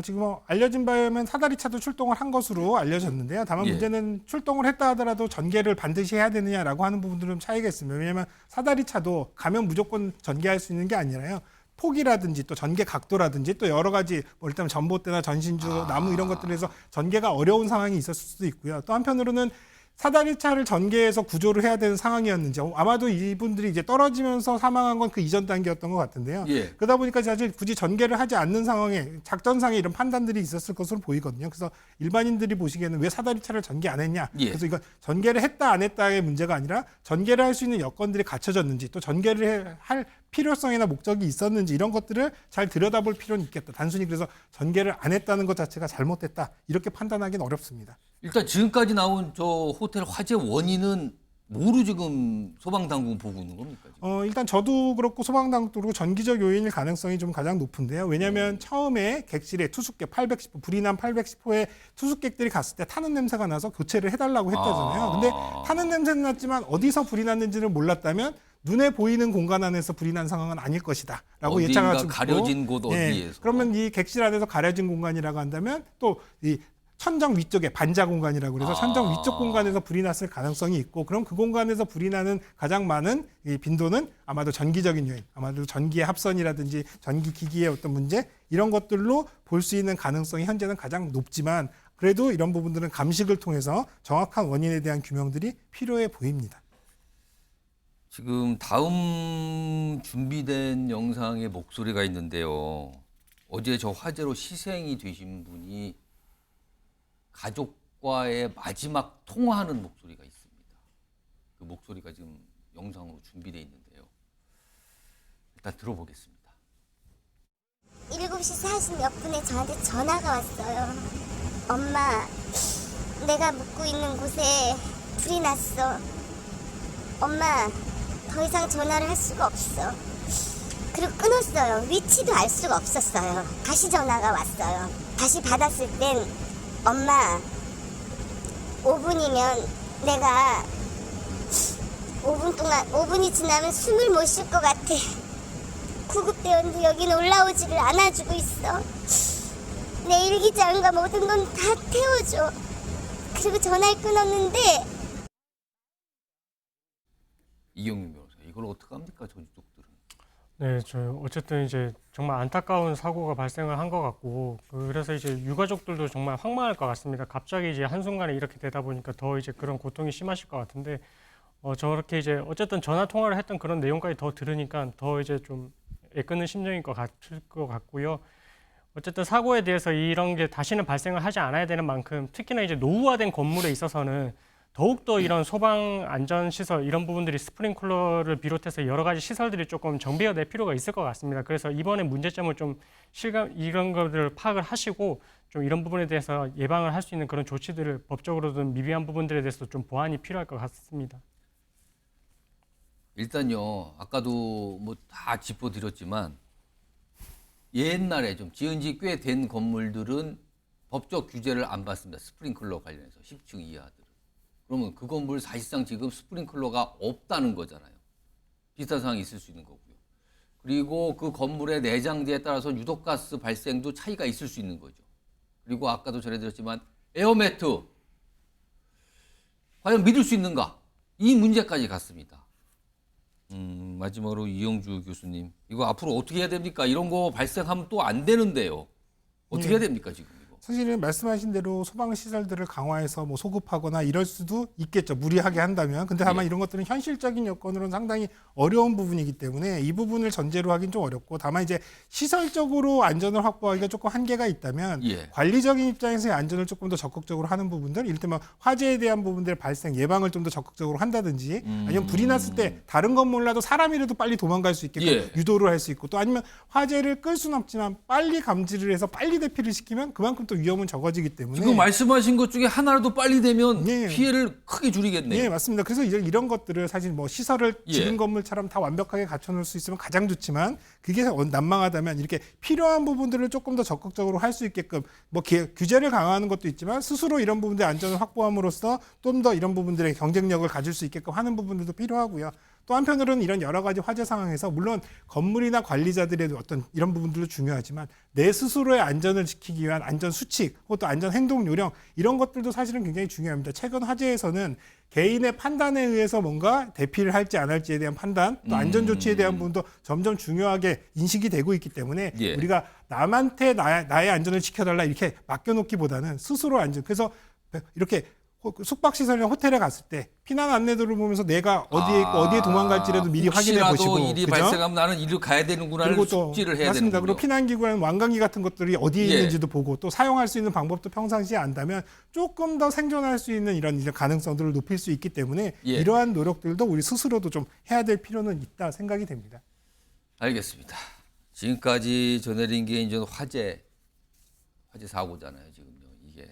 지금 알려진 바에 의하면 사다리차도 출동을 한 것으로 알려졌는데요. 다만 예. 문제는 출동을 했다 하더라도 전개를 반드시 해야 되느냐라고 하는 부분들은 차이가 있습니다. 왜냐하면 사다리차도 가면 무조건 전개할 수 있는 게 아니라요. 폭이라든지 또 전개 각도라든지 또 여러 가지 뭐 일단 전봇대나 전신주, 나무 이런 것들에서 전개가 어려운 상황이 있었을 수도 있고요. 또 한편으로는 사다리차를 전개해서 구조를 해야 되는 상황이었는지 아마도 이분들이 이제 떨어지면서 사망한 건 그 이전 단계였던 것 같은데요. 예. 그러다 보니까 사실 굳이 전개를 하지 않는 상황에 작전상에 이런 판단들이 있었을 것으로 보이거든요. 그래서 일반인들이 보시기에는 왜 사다리차를 전개 안 했냐. 예. 그래서 이건 전개를 했다 안 했다의 문제가 아니라 전개를 할 수 있는 여건들이 갖춰졌는지 또 전개를 할 필요성이나 목적이 있었는지 이런 것들을 잘 들여다볼 필요는 있겠다. 단순히 그래서 전개를 안 했다는 것 자체가 잘못됐다. 이렇게 판단하기는 어렵습니다. 일단 지금까지 나온 저 호텔 화재 원인은 뭐로 지금 소방당국은 보고 있는 겁니까? 지금? 일단 저도 그렇고 소방당국도 그렇고 전기적 요인일 가능성이 좀 가장 높은데요. 왜냐하면 처음에 객실에 투숙객 810호, 불이 난 810호에 투숙객들이 갔을 때 타는 냄새가 나서 교체를 해달라고 했다잖아요. 근데 타는 냄새는 났지만 어디서 불이 났는지를 몰랐다면 눈에 보이는 공간 안에서 불이 난 상황은 아닐 것이다 라고 예상할 수 있고, 가려진 곳 어디에서. 그러면 이 객실 안에서 가려진 공간이라고 한다면 또 이 천정 위쪽에 반자 공간이라고 그래서 천정 위쪽 공간에서 불이 났을 가능성이 있고, 그럼 그 공간에서 불이 나는 가장 많은 이 빈도는 아마도 전기적인 요인, 아마도 전기의 합선이라든지 전기 기기의 어떤 문제 이런 것들로 볼 수 있는 가능성이 현재는 가장 높지만, 그래도 이런 부분들은 감식을 통해서 정확한 원인에 대한 규명들이 필요해 보입니다. 지금 다음 준비된 영상의 목소리가 있는데요. 어제 저 화재로 희생이 되신 분이 가족과의 마지막 통화하는 목소리가 있습니다. 그 목소리가 지금 영상으로 준비되어 있는데요. 일단 들어보겠습니다. 7시 40 몇 분에 저한테 전화가 왔어요. 엄마, 내가 묵고 있는 곳에 불이 났어. 엄마, 더 이상 전화를 할 수가 없어. 그리고 끊었어요. 위치도 알 수가 없었어요. 다시 전화가 왔어요. 다시 받았을 땐 엄마, 5분이면 내가 5분이 지나면 숨을 못 쉴 것 같아. 구급대원도 여기는 올라오지를 않아주고 있어. 내 일기장과 모든 건 다 태워줘. 그리고 전화를 끊었는데. 이영민 변호사, 이걸 어떡합니까, 저 유족들은? 네, 어쨌든 이제 정말 안타까운 사고가 발생을 한 것 같고, 그래서 이제 유가족들도 정말 황망할 것 같습니다. 갑자기 이제 한순간에 이렇게 되다 보니까 더 이제 그런 고통이 심하실 것 같은데, 저렇게 이제 어쨌든 전화 통화를 했던 그런 내용까지 더 들으니까 더 이제 좀 애끄는 심정일 것 같고요. 어쨌든 사고에 대해서 이런 게 다시는 발생을 하지 않아야 되는 만큼, 특히나 이제 노후화된 건물에 있어서는 더욱더 이런 소방 안전 시설 이런 부분들이 스프링클러를 비롯해서 여러 가지 시설들이 조금 정비가 될 필요가 있을 것 같습니다. 그래서 이번에 문제점을 좀 이런 것들을 파악을 하시고 좀 이런 부분에 대해서 예방을 할 수 있는 그런 조치들을 법적으로든 미비한 부분들에 대해서 좀 보완이 필요할 것 같습니다. 일단요, 아까도 뭐 다 짚어드렸지만 옛날에 좀 지은 지 꽤 된 건물들은 법적 규제를 안 받습니다. 스프링클러 관련해서 10층 이하들은. 그러면 그 건물 사실상 지금 스프링클러가 없다는 거잖아요. 비슷한 상황이 있을 수 있는 거고요. 그리고 그 건물의 내장재에 따라서 유독가스 발생도 차이가 있을 수 있는 거죠. 그리고 아까도 전해드렸지만 에어매트 과연 믿을 수 있는가? 이 문제까지 갔습니다. 마지막으로 이영주 교수님, 이거 앞으로 어떻게 해야 됩니까? 이런 거 발생하면 또 안 되는데요. 어떻게 해야 됩니까, 지금 이거? 사실은 말씀하신 대로 소방 시설들을 강화해서 뭐 소급하거나 이럴 수도 있겠죠. 무리하게 한다면. 근데 다만 예. 이런 것들은 현실적인 여건으로는 상당히 어려운 부분이기 때문에 이 부분을 전제로 하긴 좀 어렵고, 다만 이제 시설적으로 안전을 확보하기가 조금 한계가 있다면 예. 관리적인 입장에서의 안전을 조금 더 적극적으로 하는 부분들, 이를테면 화재에 대한 부분들 발생 예방을 좀 더 적극적으로 한다든지, 아니면 불이 났을 때 다른 건 몰라도 사람이라도 빨리 도망갈 수 있게끔 예. 유도를 할 수 있고, 또 아니면 화재를 끌 수는 없지만 빨리 감지를 해서 빨리 대피를 시키면 그만큼 또 위험은 적어지기 때문에. 지금 말씀하신 것 중에 하나라도 빨리 되면 예. 피해를 크게 줄이겠네요. 예, 맞습니다. 그래서 이런 것들을 사실 뭐 시설을 예. 지금 건물처럼 다 완벽하게 갖춰놓을 수 있으면 가장 좋지만, 그게 난망하다면 이렇게 필요한 부분들을 조금 더 적극적으로 할 수 있게끔 뭐 규제를 강화하는 것도 있지만, 스스로 이런 부분들의 안전을 확보함으로써 좀 더 이런 부분들의 경쟁력을 가질 수 있게끔 하는 부분들도 필요하고요. 또 한편으로는 이런 여러 가지 화재 상황에서 물론 건물이나 관리자들의 어떤 이런 부분들도 중요하지만, 내 스스로의 안전을 지키기 위한 안전 수칙, 또 안전 행동 요령, 이런 것들도 사실은 굉장히 중요합니다. 최근 화재에서는 개인의 판단에 의해서 뭔가 대피를 할지 안 할지에 대한 판단, 또 안전 조치에 대한 부분도 점점 중요하게 인식이 되고 있기 때문에 예. 우리가 남한테 나의 안전을 지켜달라 이렇게 맡겨놓기보다는 스스로 안전. 그래서 이렇게 숙박시설이나 호텔에 갔을 때 피난 안내도를 보면서 내가 어디에 있고 어디에 도망갈지라도 미리 확인해 보시고, 혹시라도 일이 그죠? 발생하면 나는 이리로 가야 되는구나를 그리고 또 숙지를 해야 맞습니다. 되는군요. 그리고 피난기구라는 왕관기 같은 것들이 어디에 예. 있는지도 보고, 또 사용할 수 있는 방법도 평상시에 안다면 조금 더 생존할 수 있는 이런 이제 가능성들을 높일 수 있기 때문에 예. 이러한 노력들도 우리 스스로도 좀 해야 될 필요는 있다 생각이 됩니다. 알겠습니다. 지금까지 전해드린 게 이제 화재 사고잖아요. 지금요. 이게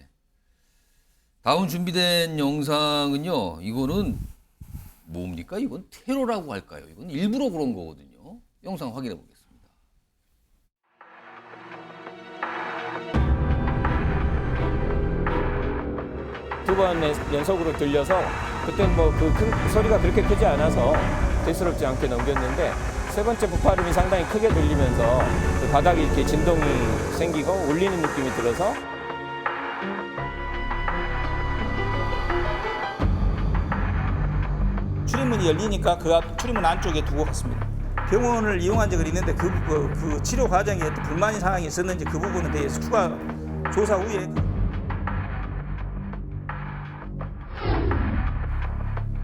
다음 준비된 영상은요. 이거는 뭡니까? 이건 테러라고 할까요? 이건 일부러 그런 거거든요. 영상 확인해 보겠습니다. 두 번 연속으로 들려서 그때는 뭐 그 큰 소리가 그렇게 크지 않아서 대수롭지 않게 넘겼는데, 세 번째 폭발음이 상당히 크게 들리면서 그 바닥에 이렇게 진동이 생기고 울리는 느낌이 들어서 출입문이 열리니까 그 출입문 안쪽에 두고 갔습니다. 병원을 이용한 적은 있는데 그 치료 과정에 어떤 불만이 상황이 있었는지 그 부분에 대해서 추가 조사 후에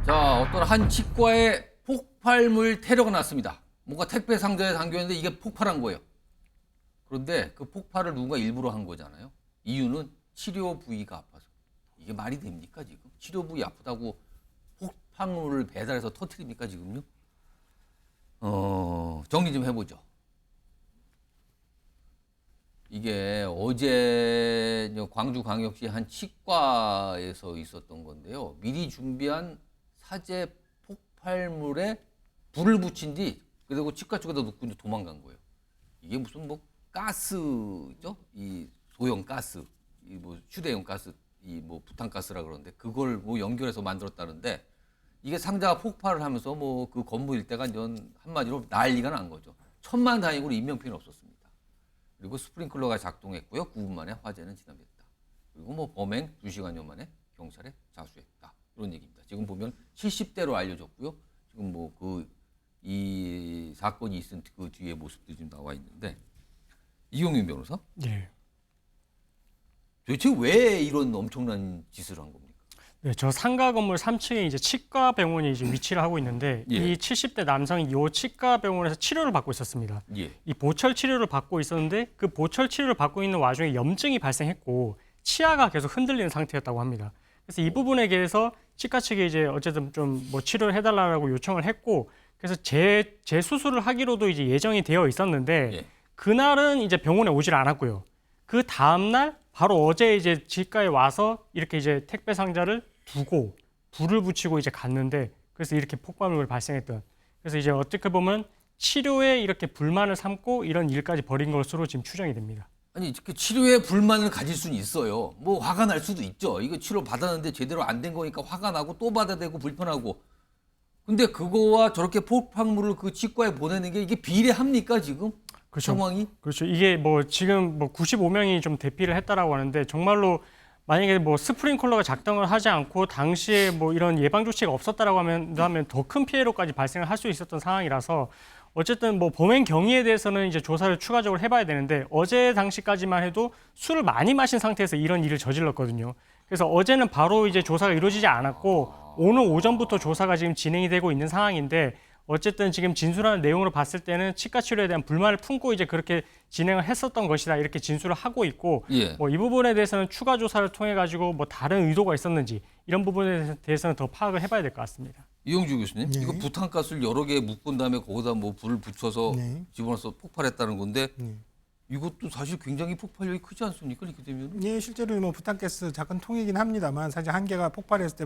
자, 어떤 한 치과에 폭발물 테러가 났습니다. 뭔가 택배 상자에 담겨있는데 이게 폭발한 거예요. 그런데 그 폭발을 누군가 일부러 한 거잖아요. 이유는 치료 부위가 아파서. 이게 말이 됩니까 지금? 치료 부위 아프다고 폭발물을 배달해서 터뜨립니까 지금요? 정리 좀 해보죠. 이게 어제 광주광역시 한 치과에서 있었던 건데요. 미리 준비한 사제 폭발물에 불을 붙인 뒤 그리고 치과 쪽에다 놓고 이제 도망간 거예요. 이게 무슨 뭐 가스죠? 이 소형 가스, 이 뭐 휴대용 가스, 이 뭐 부탄가스라 그러는데 그걸 뭐 연결해서 만들었다는데, 이게 상자가 폭발을 하면서 뭐 그 건물 일대가 한마디로 난리가 난 거죠. 천만다행으로 인명피해는 없었습니다. 그리고 스프링클러가 작동했고요. 9분 만에 화재는 진압됐다. 그리고 뭐 범행 2시간여 만에 경찰에 자수했다. 이런 얘기입니다. 지금 보면 70대로 알려졌고요. 지금 뭐 이 사건이 있은 그 뒤에 모습도 지금 나와 있는데, 이경윤 변호사? 예. 도대체 왜 이런 엄청난 짓을 한 겁니까? 네, 저 상가 건물 3층에 이제 치과 병원이 이제 위치를 하고 있는데, 예. 이 70대 남성이 이 치과 병원에서 치료를 받고 있었습니다. 예. 이 보철 치료를 받고 있었는데, 그 보철 치료를 받고 있는 와중에 염증이 발생했고 치아가 계속 흔들리는 상태였다고 합니다. 그래서 이 부분에 대해서 치과 측이 이제 어쨌든 좀 뭐 치료를 해달라고 요청을 했고, 그래서 재수술을 하기로도 이제 예정이 되어 있었는데, 예. 그날은 이제 병원에 오질 않았고요. 그 다음날 바로 어제 이제 치과에 와서 이렇게 이제 택배 상자를 두고 불을 붙이고 이제 갔는데, 그래서 이렇게 폭발물이 발생했던. 그래서 이제 어떻게 보면 치료에 이렇게 불만을 삼고 이런 일까지 벌인 것으로 지금 추정이 됩니다. 아니, 그 치료에 불만을 가질 수는 있어요. 뭐 화가 날 수도 있죠. 이거 치료 받았는데 제대로 안 된 거니까 화가 나고 또 받아야 되고 불편하고. 근데 그거와 저렇게 폭발물을 그 치과에 보내는 게 이게 비례합니까 지금? 그렇죠. 상황이? 그렇죠. 이게 뭐 지금 뭐 95명이 좀 대피를 했다라고 하는데, 정말로 만약에 뭐 스프링클러가 작동을 하지 않고 당시에 뭐 이런 예방 조치가 없었다라고 하면 더 큰 피해로까지 발생을 할 수 있었던 상황이라서 어쨌든 뭐 범행 경위에 대해서는 이제 조사를 추가적으로 해봐야 되는데 어제 당시까지만 해도 술을 많이 마신 상태에서 이런 일을 저질렀거든요. 그래서 어제는 바로 이제 조사가 이루어지지 않았고 오늘 오전부터 조사가 지금 진행이 되고 있는 상황인데 어쨌든 지금 진술하는 내용으로 봤을 때는 치과 치료에 대한 불만을 품고 이제 그렇게 진행을 했었던 것이다 이렇게 진술을 하고 있고 예. 뭐 이 부분에 대해서는 추가 조사를 통해 가지고 뭐 다른 의도가 있었는지 이런 부분에 대해서는 더 파악을 해봐야 될 것 같습니다. 이용주 교수님, 네. 이거 부탄가스를 여러 개 묶은 다음에 거기다 뭐 불을 붙여서 네. 집어넣어서 폭발했다는 건데 네. 이것도 사실 굉장히 폭발력이 크지 않습니까? 이렇게 되면? 예, 실제로 뭐 부탄가스 작은 통이긴 합니다만 사실 한 개가 폭발했을 때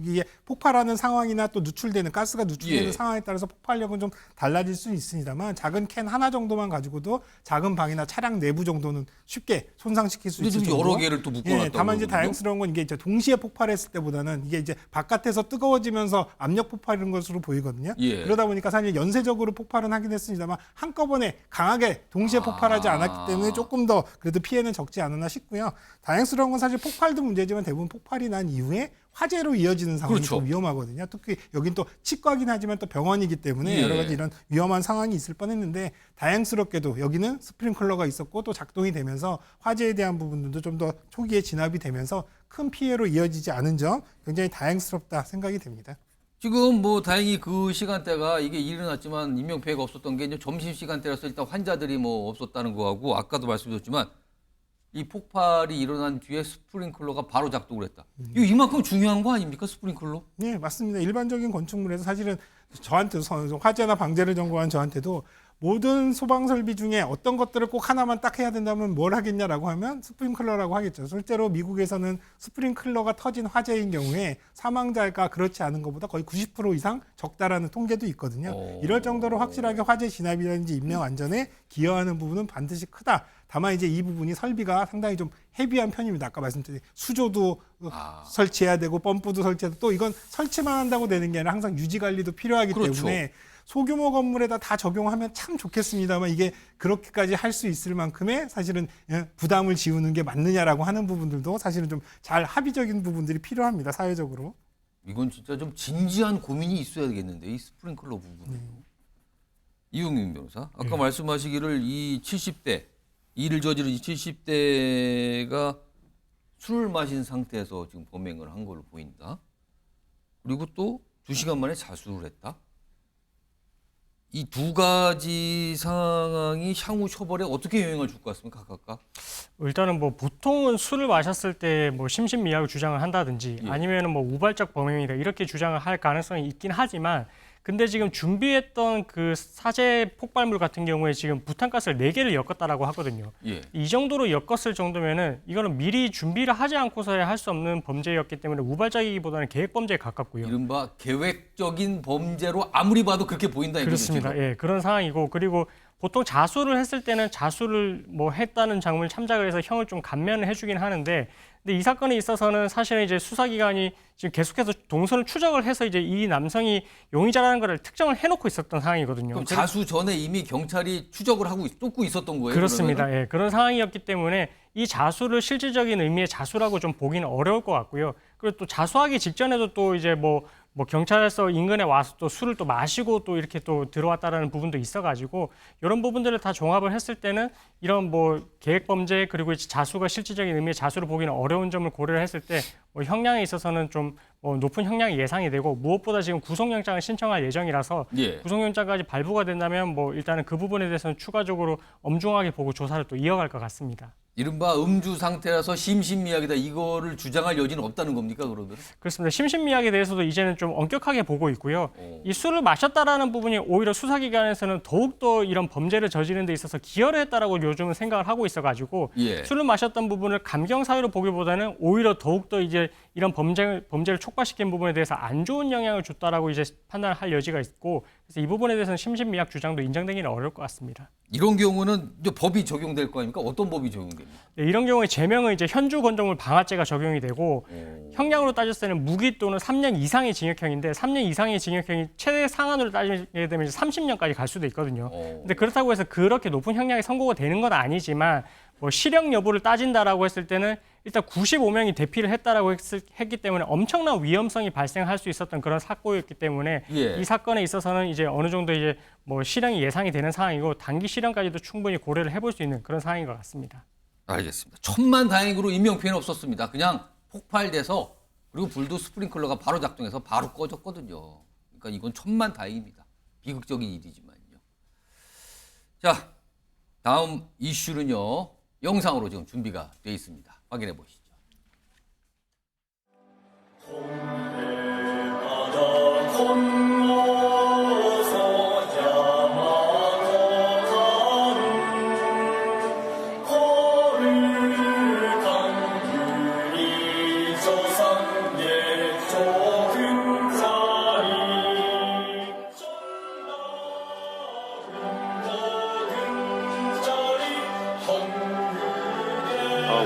이게 폭발하는 상황이나 또 누출되는 가스가 누출되는 예. 상황에 따라서 폭발력은 좀 달라질 수는 있습니다만 작은 캔 하나 정도만 가지고도 작은 방이나 차량 내부 정도는 쉽게 손상시킬 수 근데 있을 지금 정도. 여러 개를 또 묶어놨다고. 예, 다만 이제 그러거든요? 다행스러운 건 이게 이제 동시에 폭발했을 때보다는 이게 이제 바깥에서 뜨거워지면서 압력 폭발인 것으로 보이거든요. 예. 그러다 보니까 사실 연쇄적으로 폭발은 하긴 했습니다만 한꺼번에 강하게 동시에 폭발하지 않았기 때문에 조금 더 그래도 피해는 적지 않았나 싶고요. 다행스러운 건 사실 폭발도 문제지만 대부분 폭발이 난 이후에 화재로 이어지는 상황이 그렇죠. 좀 위험하거든요. 특히 여긴 또 치과긴 하지만 또 병원이기 때문에 예. 여러 가지 이런 위험한 상황이 있을 뻔했는데 다행스럽게도 여기는 스프링클러가 있었고 또 작동이 되면서 화재에 대한 부분들도 좀 더 초기에 진압이 되면서 큰 피해로 이어지지 않은 점 굉장히 다행스럽다 생각이 됩니다. 지금 뭐 다행히 그 시간대가 이게 일어났지만 인명피해가 없었던 게 이제 점심 시간대라서 일단 환자들이 뭐 없었다는 거하고 아까도 말씀드렸지만 이 폭발이 일어난 뒤에 스프링클러가 바로 작동을 했다. 이거 이만큼 중요한 거 아닙니까? 스프링클러? 네, 맞습니다. 일반적인 건축물에서 사실은 저한테 화재나 방재를 전공한 저한테도 모든 소방 설비 중에 어떤 것들을 꼭 하나만 딱 해야 된다면 뭘 하겠냐라고 하면 스프링클러라고 하겠죠. 실제로 미국에서는 스프링클러가 터진 화재인 경우에 사망자가 그렇지 않은 것보다 거의 90% 이상 적다라는 통계도 있거든요. 이럴 정도로 확실하게 화재 진압이라든지 인명 안전에 기여하는 부분은 반드시 크다. 다만 이제 이 부분이 설비가 상당히 좀 헤비한 편입니다. 아까 말씀드린 수조도 설치해야 되고 펌프도 설치해야 되고 또 이건 설치만 한다고 되는 게 아니라 항상 유지 관리도 필요하기 그렇죠. 때문에 소규모 건물에다 다 적용하면 참 좋겠습니다만 이게 그렇게까지 할 수 있을 만큼의 사실은 부담을 지우는 게 맞느냐라고 하는 부분들도 사실은 좀 잘 합의적인 부분들이 필요합니다. 사회적으로. 이건 진짜 좀 진지한 고민이 있어야 되겠는데 이 스프링클러 부분은. 이용윤 변호사, 아까 말씀하시기를 이 70대 일을 저지른 이 70대가 술을 마신 상태에서 지금 범행을 한 걸로 보인다. 그리고 또 2시간 만에 자수를 했다. 이 두 가지 상황이 향후 처벌에 어떻게 영향을 줄 것 같습니까, 각각? 일단은 뭐 보통은 술을 마셨을 때 뭐 심신미약을 주장을 한다든지 예. 아니면은 뭐 우발적 범행이다 이렇게 주장을 할 가능성이 있긴 하지만 근데 지금 준비했던 그 사제 폭발물 같은 경우에 지금 부탄가스를 4개를 엮었다라고 하거든요. 예. 이 정도로 엮었을 정도면은 이거는 미리 준비를 하지 않고서야 할 수 없는 범죄였기 때문에 우발적이기보다는 계획 범죄에 가깝고요. 이른바 계획적인 범죄로 아무리 봐도 그렇게 보인다 이거죠. 그렇습니다. 지금. 예, 그런 상황이고 그리고 보통 자수를 했을 때는 자수를 뭐 했다는 장면을 참작을 해서 형을 좀 감면을 해주긴 하는데 근데 이 사건에 있어서는 사실은 이제 수사기관이 지금 계속해서 동선을 추적을 해서 이제 이 남성이 용의자라는 걸 특정을 해놓고 있었던 상황이거든요. 그럼 자수 전에 이미 경찰이 추적을 하고 쫓고 있었던 거예요? 그렇습니다. 그러면은? 예, 그런 상황이었기 때문에 이 자수를 실질적인 의미의 자수라고 좀 보기는 어려울 것 같고요. 그리고 또 자수하기 직전에도 또 이제 뭐 경찰서 인근에 와서 또 술을 또 마시고 또 이렇게 또 들어왔다라는 부분도 있어가지고 이런 부분들을 다 종합을 했을 때는 이런 뭐 계획 범죄 그리고 이제 자수가 실질적인 의미의 자수를 보기는 어려운 점을 고려를 했을 때 뭐 형량에 있어서는 좀 높은 형량이 예상이 되고 무엇보다 지금 구속영장을 신청할 예정이라서 예. 구속영장까지 발부가 된다면 뭐 일단은 그 부분에 대해서는 추가적으로 엄중하게 보고 조사를 또 이어갈 것 같습니다. 이른바 음주 상태라서 심신미약이다 이거를 주장할 여지는 없다는 겁니까 그러면? 그렇습니다. 심신미약에 대해서도 이제는 좀 엄격하게 보고 있고요. 이 술을 마셨다라는 부분이 오히려 수사기관에서는 더욱더 이런 범죄를 저지르는 데 있어서 기여를 했다라고 요즘은 생각을 하고 있어가지고 예. 술을 마셨던 부분을 감경 사유로 보기보다는 오히려 더욱더 이제 이런 범죄를 촉발시킨 부분에 대해서 안 좋은 영향을 줬다라고 이제 판단할 여지가 있고 그래서 이 부분에 대해서는 심신미약 주장도 인정되기는 어려울 것 같습니다. 이런 경우는 이제 법이 적용될 거 아닙니까? 어떤 법이 적용됩니까? 네, 이런 경우에 제명은 이제 현주 건조물 방화죄가 적용이 되고 형량으로 따졌을 때는 무기 또는 3년 이상의 징역형인데 3년 이상의 징역형이 최대 상한으로 따지게 되면 30년까지 갈 수도 있거든요. 근데 그렇다고 해서 그렇게 높은 형량이 선고가 되는 건 아니지만 뭐 실형 여부를 따진다라고 했을 때는 일단 95명이 대피를 했다라고 했기 때문에 엄청난 위험성이 발생할 수 있었던 그런 사고였기 때문에 예. 이 사건에 있어서는 이제 어느 정도 이제 뭐 실형이 예상이 되는 상황이고 단기 실형까지도 충분히 고려를 해볼 수 있는 그런 상황인 것 같습니다. 알겠습니다. 천만다행으로 인명피해는 없었습니다. 그냥 폭발돼서 그리고 불도 스프링클러가 바로 작동해서 바로 꺼졌거든요. 그러니까 이건 천만다행입니다. 비극적인 일이지만요. 자, 다음 이슈는요. 영상으로 지금 준비가 돼 있습니다. 확인해 보시죠.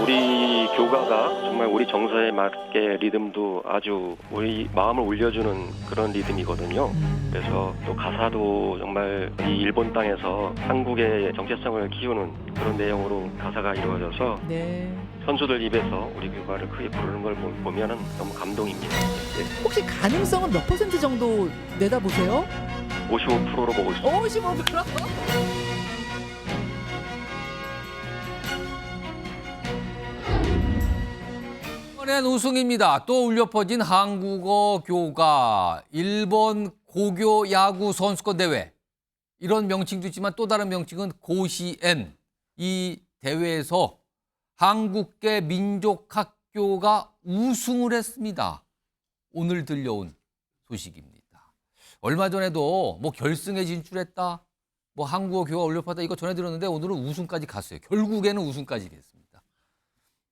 우리 교가가 정말 우리 정서에 맞게 리듬도 아주 우리 마음을 울려주는 그런 리듬이거든요. 그래서 또 가사도 정말 이 일본 땅에서 한국의 정체성을 키우는 그런 내용으로 가사가 이루어져서 네. 선수들 입에서 우리 교가를 크게 부르는 걸 보면은 너무 감동입니다. 혹시 가능성은 몇 % 정도 내다보세요? 55%로 보고 있습니다. 55%? 이번엔 우승입니다. 또 울려 퍼진 한국어 교가 일본 고교 야구 선수권 대회. 이런 명칭도 있지만 또 다른 명칭은 고시엔. 이 대회에서 한국계 민족학교가 우승을 했습니다. 오늘 들려온 소식입니다. 얼마 전에도 뭐 결승에 진출했다, 뭐 한국어 교가 울려 퍼졌다 이거 전해 들었는데 오늘은 우승까지 갔어요. 결국에는 우승까지 됐습니다.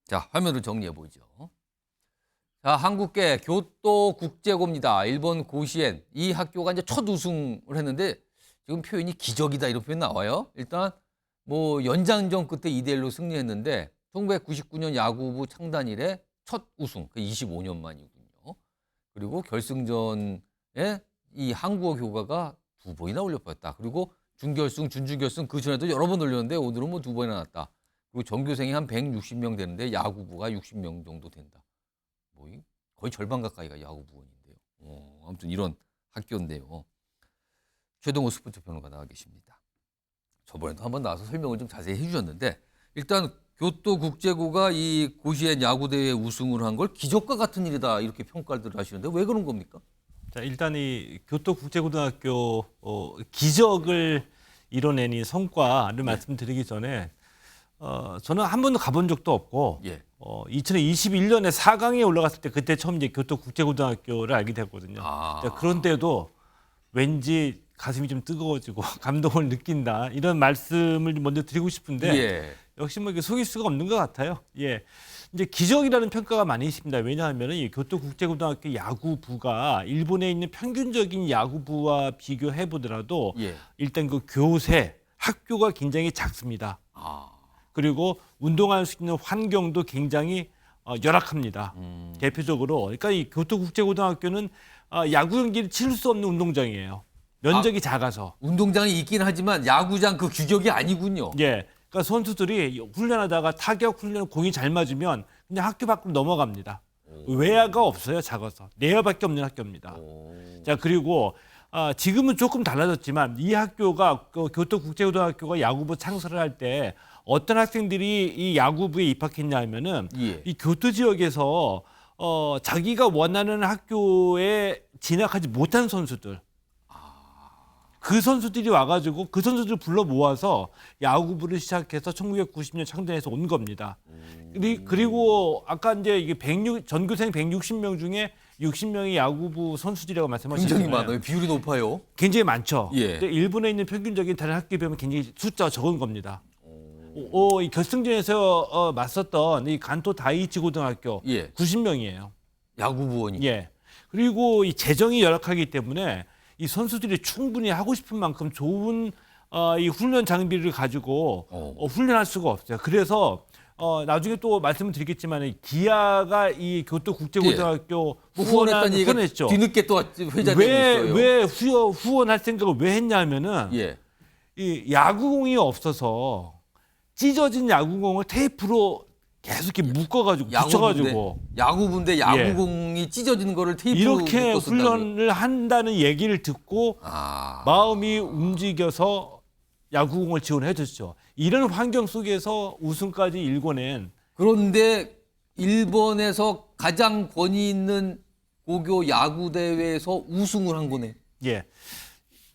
자, 화면으로 정리해 보죠. 자, 한국계 교토국제고입니다. 일본 고시엔. 이 학교가 이제 첫 우승을 했는데 지금 표현이 기적이다 이런 표현 나와요. 일단 뭐 연장전 끝에 2대1로 승리했는데 1999년 야구부 창단 이래 첫 우승, 그 25년 만이군요. 그리고 결승전에 이 한국어 교가가 2번이나 올려버렸다. 그리고 준결승, 준준결승 그 전에도 여러 번 올렸는데 오늘은 뭐 2번이나 났다. 그리고 전교생이 한 160명 되는데 야구부가 60명 정도 된다. 거의 절반 가까이가 야구부원인데요. 아무튼 이런 학교인데요. 최동호 스포츠 평론가 나와 계십니다. 저번에도 한번 나와서 설명을 좀 자세히 해주셨는데 일단 교토국제고가 이 고시엔 야구대회 우승을 한 걸 기적과 같은 일이다 이렇게 평가를 하시는데 왜 그런 겁니까? 자, 일단 이 교토국제고등학교 기적을 이뤄낸 이 성과를 말씀드리기 전에 저는 한 번도 가본 적도 없고 2021년에 4강에 올라갔을 때 그때 처음 이제 교토국제고등학교를 알게 됐거든요. 그런데도 왠지 가슴이 좀 뜨거워지고 감동을 느낀다 이런 말씀을 먼저 드리고 싶은데 역시 뭐 이게 속일 수가 없는 것 같아요. 이제 기적이라는 평가가 많이 있습니다. 왜냐하면 이 교토국제고등학교 야구부가 일본에 있는 평균적인 야구부와 비교해 보더라도 일단 그 교세 학교가 굉장히 작습니다. 그리고 운동할 수 있는 환경도 굉장히 열악합니다. 대표적으로 그러니까 이 교토국제고등학교는 야구 경기를 치를 수 없는 운동장이에요. 면적이 작아서. 운동장이 있긴 하지만 야구장 그 규격이 아니군요. 그러니까 선수들이 훈련하다가 타격 훈련 공이 잘 맞으면 그냥 학교 밖으로 넘어갑니다. 외야가 없어요. 작아서. 내야밖에 없는 학교입니다. 자, 그리고 지금은 조금 달라졌지만 이 학교가 교토국제고등학교가 야구부 창설을 할 때 어떤 학생들이 이 야구부에 입학했냐 하면은 이 교토 지역에서 자기가 원하는 학교에 진학하지 못한 선수들 그 선수들이 와가지고 그 선수들을 불러 모아서 야구부를 시작해서 1990년 창단해서 온 겁니다. 그리고 아까 이제 이게 전교생 160명 중에 60명이 야구부 선수들이라고 말씀하셨잖아요. 굉장히 많아요. 비율이 높아요. 굉장히 많죠. 근데 일본에 있는 평균적인 다른 학교에 비하면 굉장히 숫자가 적은 겁니다. 이 결승전에서 맞섰던 이 간토 다이이치 고등학교 90명이에요. 야구부원이. 그리고 이 재정이 열악하기 때문에 이 선수들이 충분히 하고 싶은 만큼 좋은 이 훈련 장비를 가지고 훈련할 수가 없어요. 그래서 나중에 또 말씀을 드리겠지만 기아가 이 교토국제고등학교 후원했다는 얘기가 후원했죠. 뒤늦게 또 회자되고 있어요. 왜 후원할 생각을 왜 했냐면은 이 야구공이 없어서 찢어진 야구공을 테이프로 계속 이렇게 묶어가지고 붙여가지고 야구부인데 야구공이 찢어지는 거를 테이프로 이렇게 묶어 쓴다고요? 훈련을 한다는 얘기를 듣고 마음이 움직여서 야구공을 지원해 줬죠. 이런 환경 속에서 우승까지 일궈낸. 그런데 일본에서 가장 권위 있는 고교 야구 대회에서 우승을 한 거네. 예.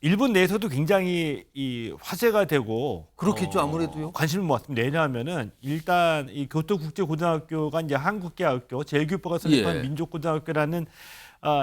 일본 내에서도 굉장히 이 화제가 되고 그렇겠죠, 아무래도요. 관심을 모았습니다. 왜냐하면은 일단 이 교토국제고등학교가 이제 한국계학교 제일교육부가 설립한 예. 민족고등학교라는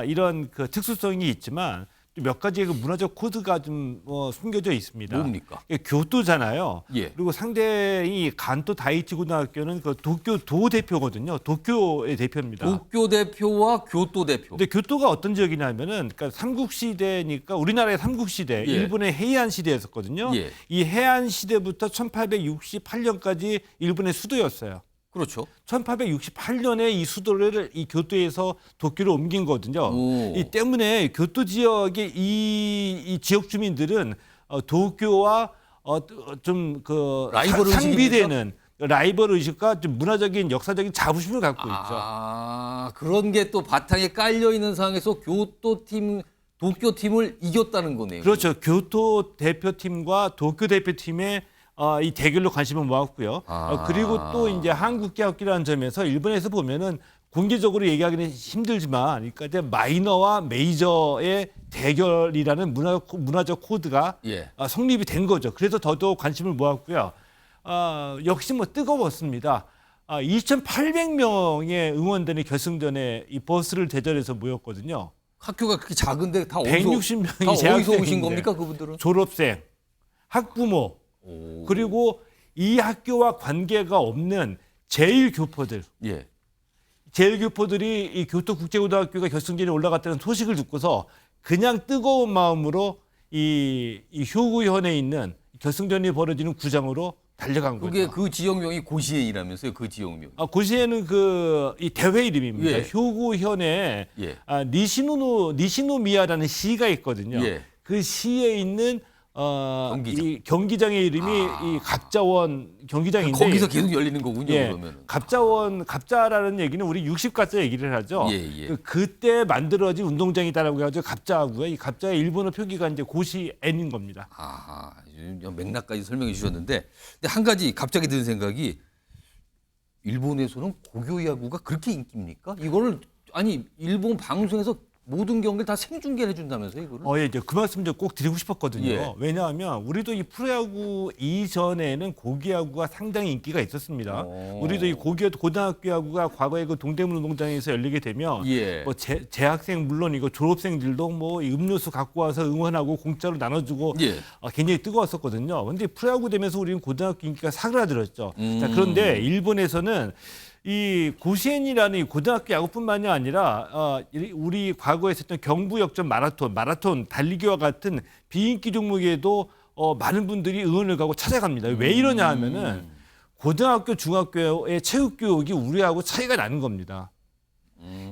이런 그 특수성이 있지만 또 몇 가지의 그 문화적 코드가 좀 숨겨져 있습니다. 뭡니까? 교토잖아요. 예. 그리고 상대이 간토 다이치 고등학교는 그 도쿄도 대표거든요. 도쿄의 대표입니다. 도쿄 대표와 교토 대표. 근데 교토가 어떤 지역이냐면은 그러니까 삼국시대니까 우리나라의 삼국시대, 예. 일본의 해이안 시대였었거든요. 예. 이 해안 시대부터 1868년까지 일본의 수도였어요. 그렇죠. 1868년에 이 수도를 이 교토에서 도쿄로 옮긴 거거든요. 오. 이 때문에 교토 지역의 이 지역 주민들은 도쿄와 좀 그 라이벌 의식입니까? 상비되는 라이벌 의식과 좀 문화적인 역사적인 자부심을 갖고 있죠. 그런 게 또 바탕에 깔려 있는 상황에서 도쿄 팀을 이겼다는 거네요. 그렇죠. 교토 대표팀과 도쿄 대표팀의 이 대결로 관심을 모았고요. 그리고 또 이제 한국계학기라는 점에서 일본에서 보면은 공개적으로 얘기하기는 힘들지만, 그러니까 이제 마이너와 메이저의 대결이라는 문화적 코드가 예. 성립이 된 거죠. 그래서 더더욱 관심을 모았고요. 역시 뭐 뜨거웠습니다. 2,800명의 응원단이 결승전에 이 버스를 대절해서 모였거든요. 학교가 그렇게 작은데 다 어디서 160명이 다 어디서 오신 재학생인데 겁니까, 그분들은? 졸업생, 학부모, 그리고 이 학교와 관계가 없는 제일교포들. 예. 제일교포들이 이 교토국제고등학교가 결승전에 올라갔다는 소식을 듣고서 그냥 뜨거운 마음으로 이 효구현에 있는 결승전이 벌어지는 구장으로 달려간 거죠. 그게 그 지역명이 고시엔이라면서요, 그 지역명. 고시에는 이 대회 이름입니다. 예. 효구현에 예. 니시노미야라는 시가 있거든요. 예. 그 시에 있는 경기장. 이 경기장의 이름이 이 갑자원 경기장인데 거기서 계속 열리는 거군요, 예, 그러면. 갑자라는 얘기는 우리 60가자 얘기를 하죠. 예, 예. 그때 만들어진 운동장이다라고 해가지고 갑자하고요. 이 갑자의 일본어 표기가 이제 고시엔인 겁니다. 맥락까지 설명해 주셨는데, 근데 한 가지 갑자기 드는 생각이, 일본에서는 고교 야구가 그렇게 인기입니까? 이거를 아니 일본 방송에서 모든 경기를 다 생중계를 해준다면서요, 이거를? 예, 이제 그 말씀 좀 꼭 드리고 싶었거든요. 예. 왜냐하면 우리도 이 프로야구 이전에는 고기야구가 상당히 인기가 있었습니다. 우리도 이 고등학교 야구가 과거에 그 동대문 운동장에서 열리게 되면 예. 뭐 재학생 물론이고 졸업생들도 뭐 이 음료수 갖고 와서 응원하고 공짜로 나눠주고 예. 굉장히 뜨거웠었거든요. 그런데 프로야구 되면서 우리는 고등학교 인기가 사그라들었죠. 자, 그런데 일본에서는 이 고시엔이라는 이 고등학교 야구뿐만이 아니라 우리 과거에 있었던 경부 역전 마라톤 달리기와 같은 비인기 종목에도 많은 분들이 응원을 가고 찾아갑니다. 왜 이러냐 하면은 고등학교 중학교의 체육 교육이 우리하고 차이가 나는 겁니다.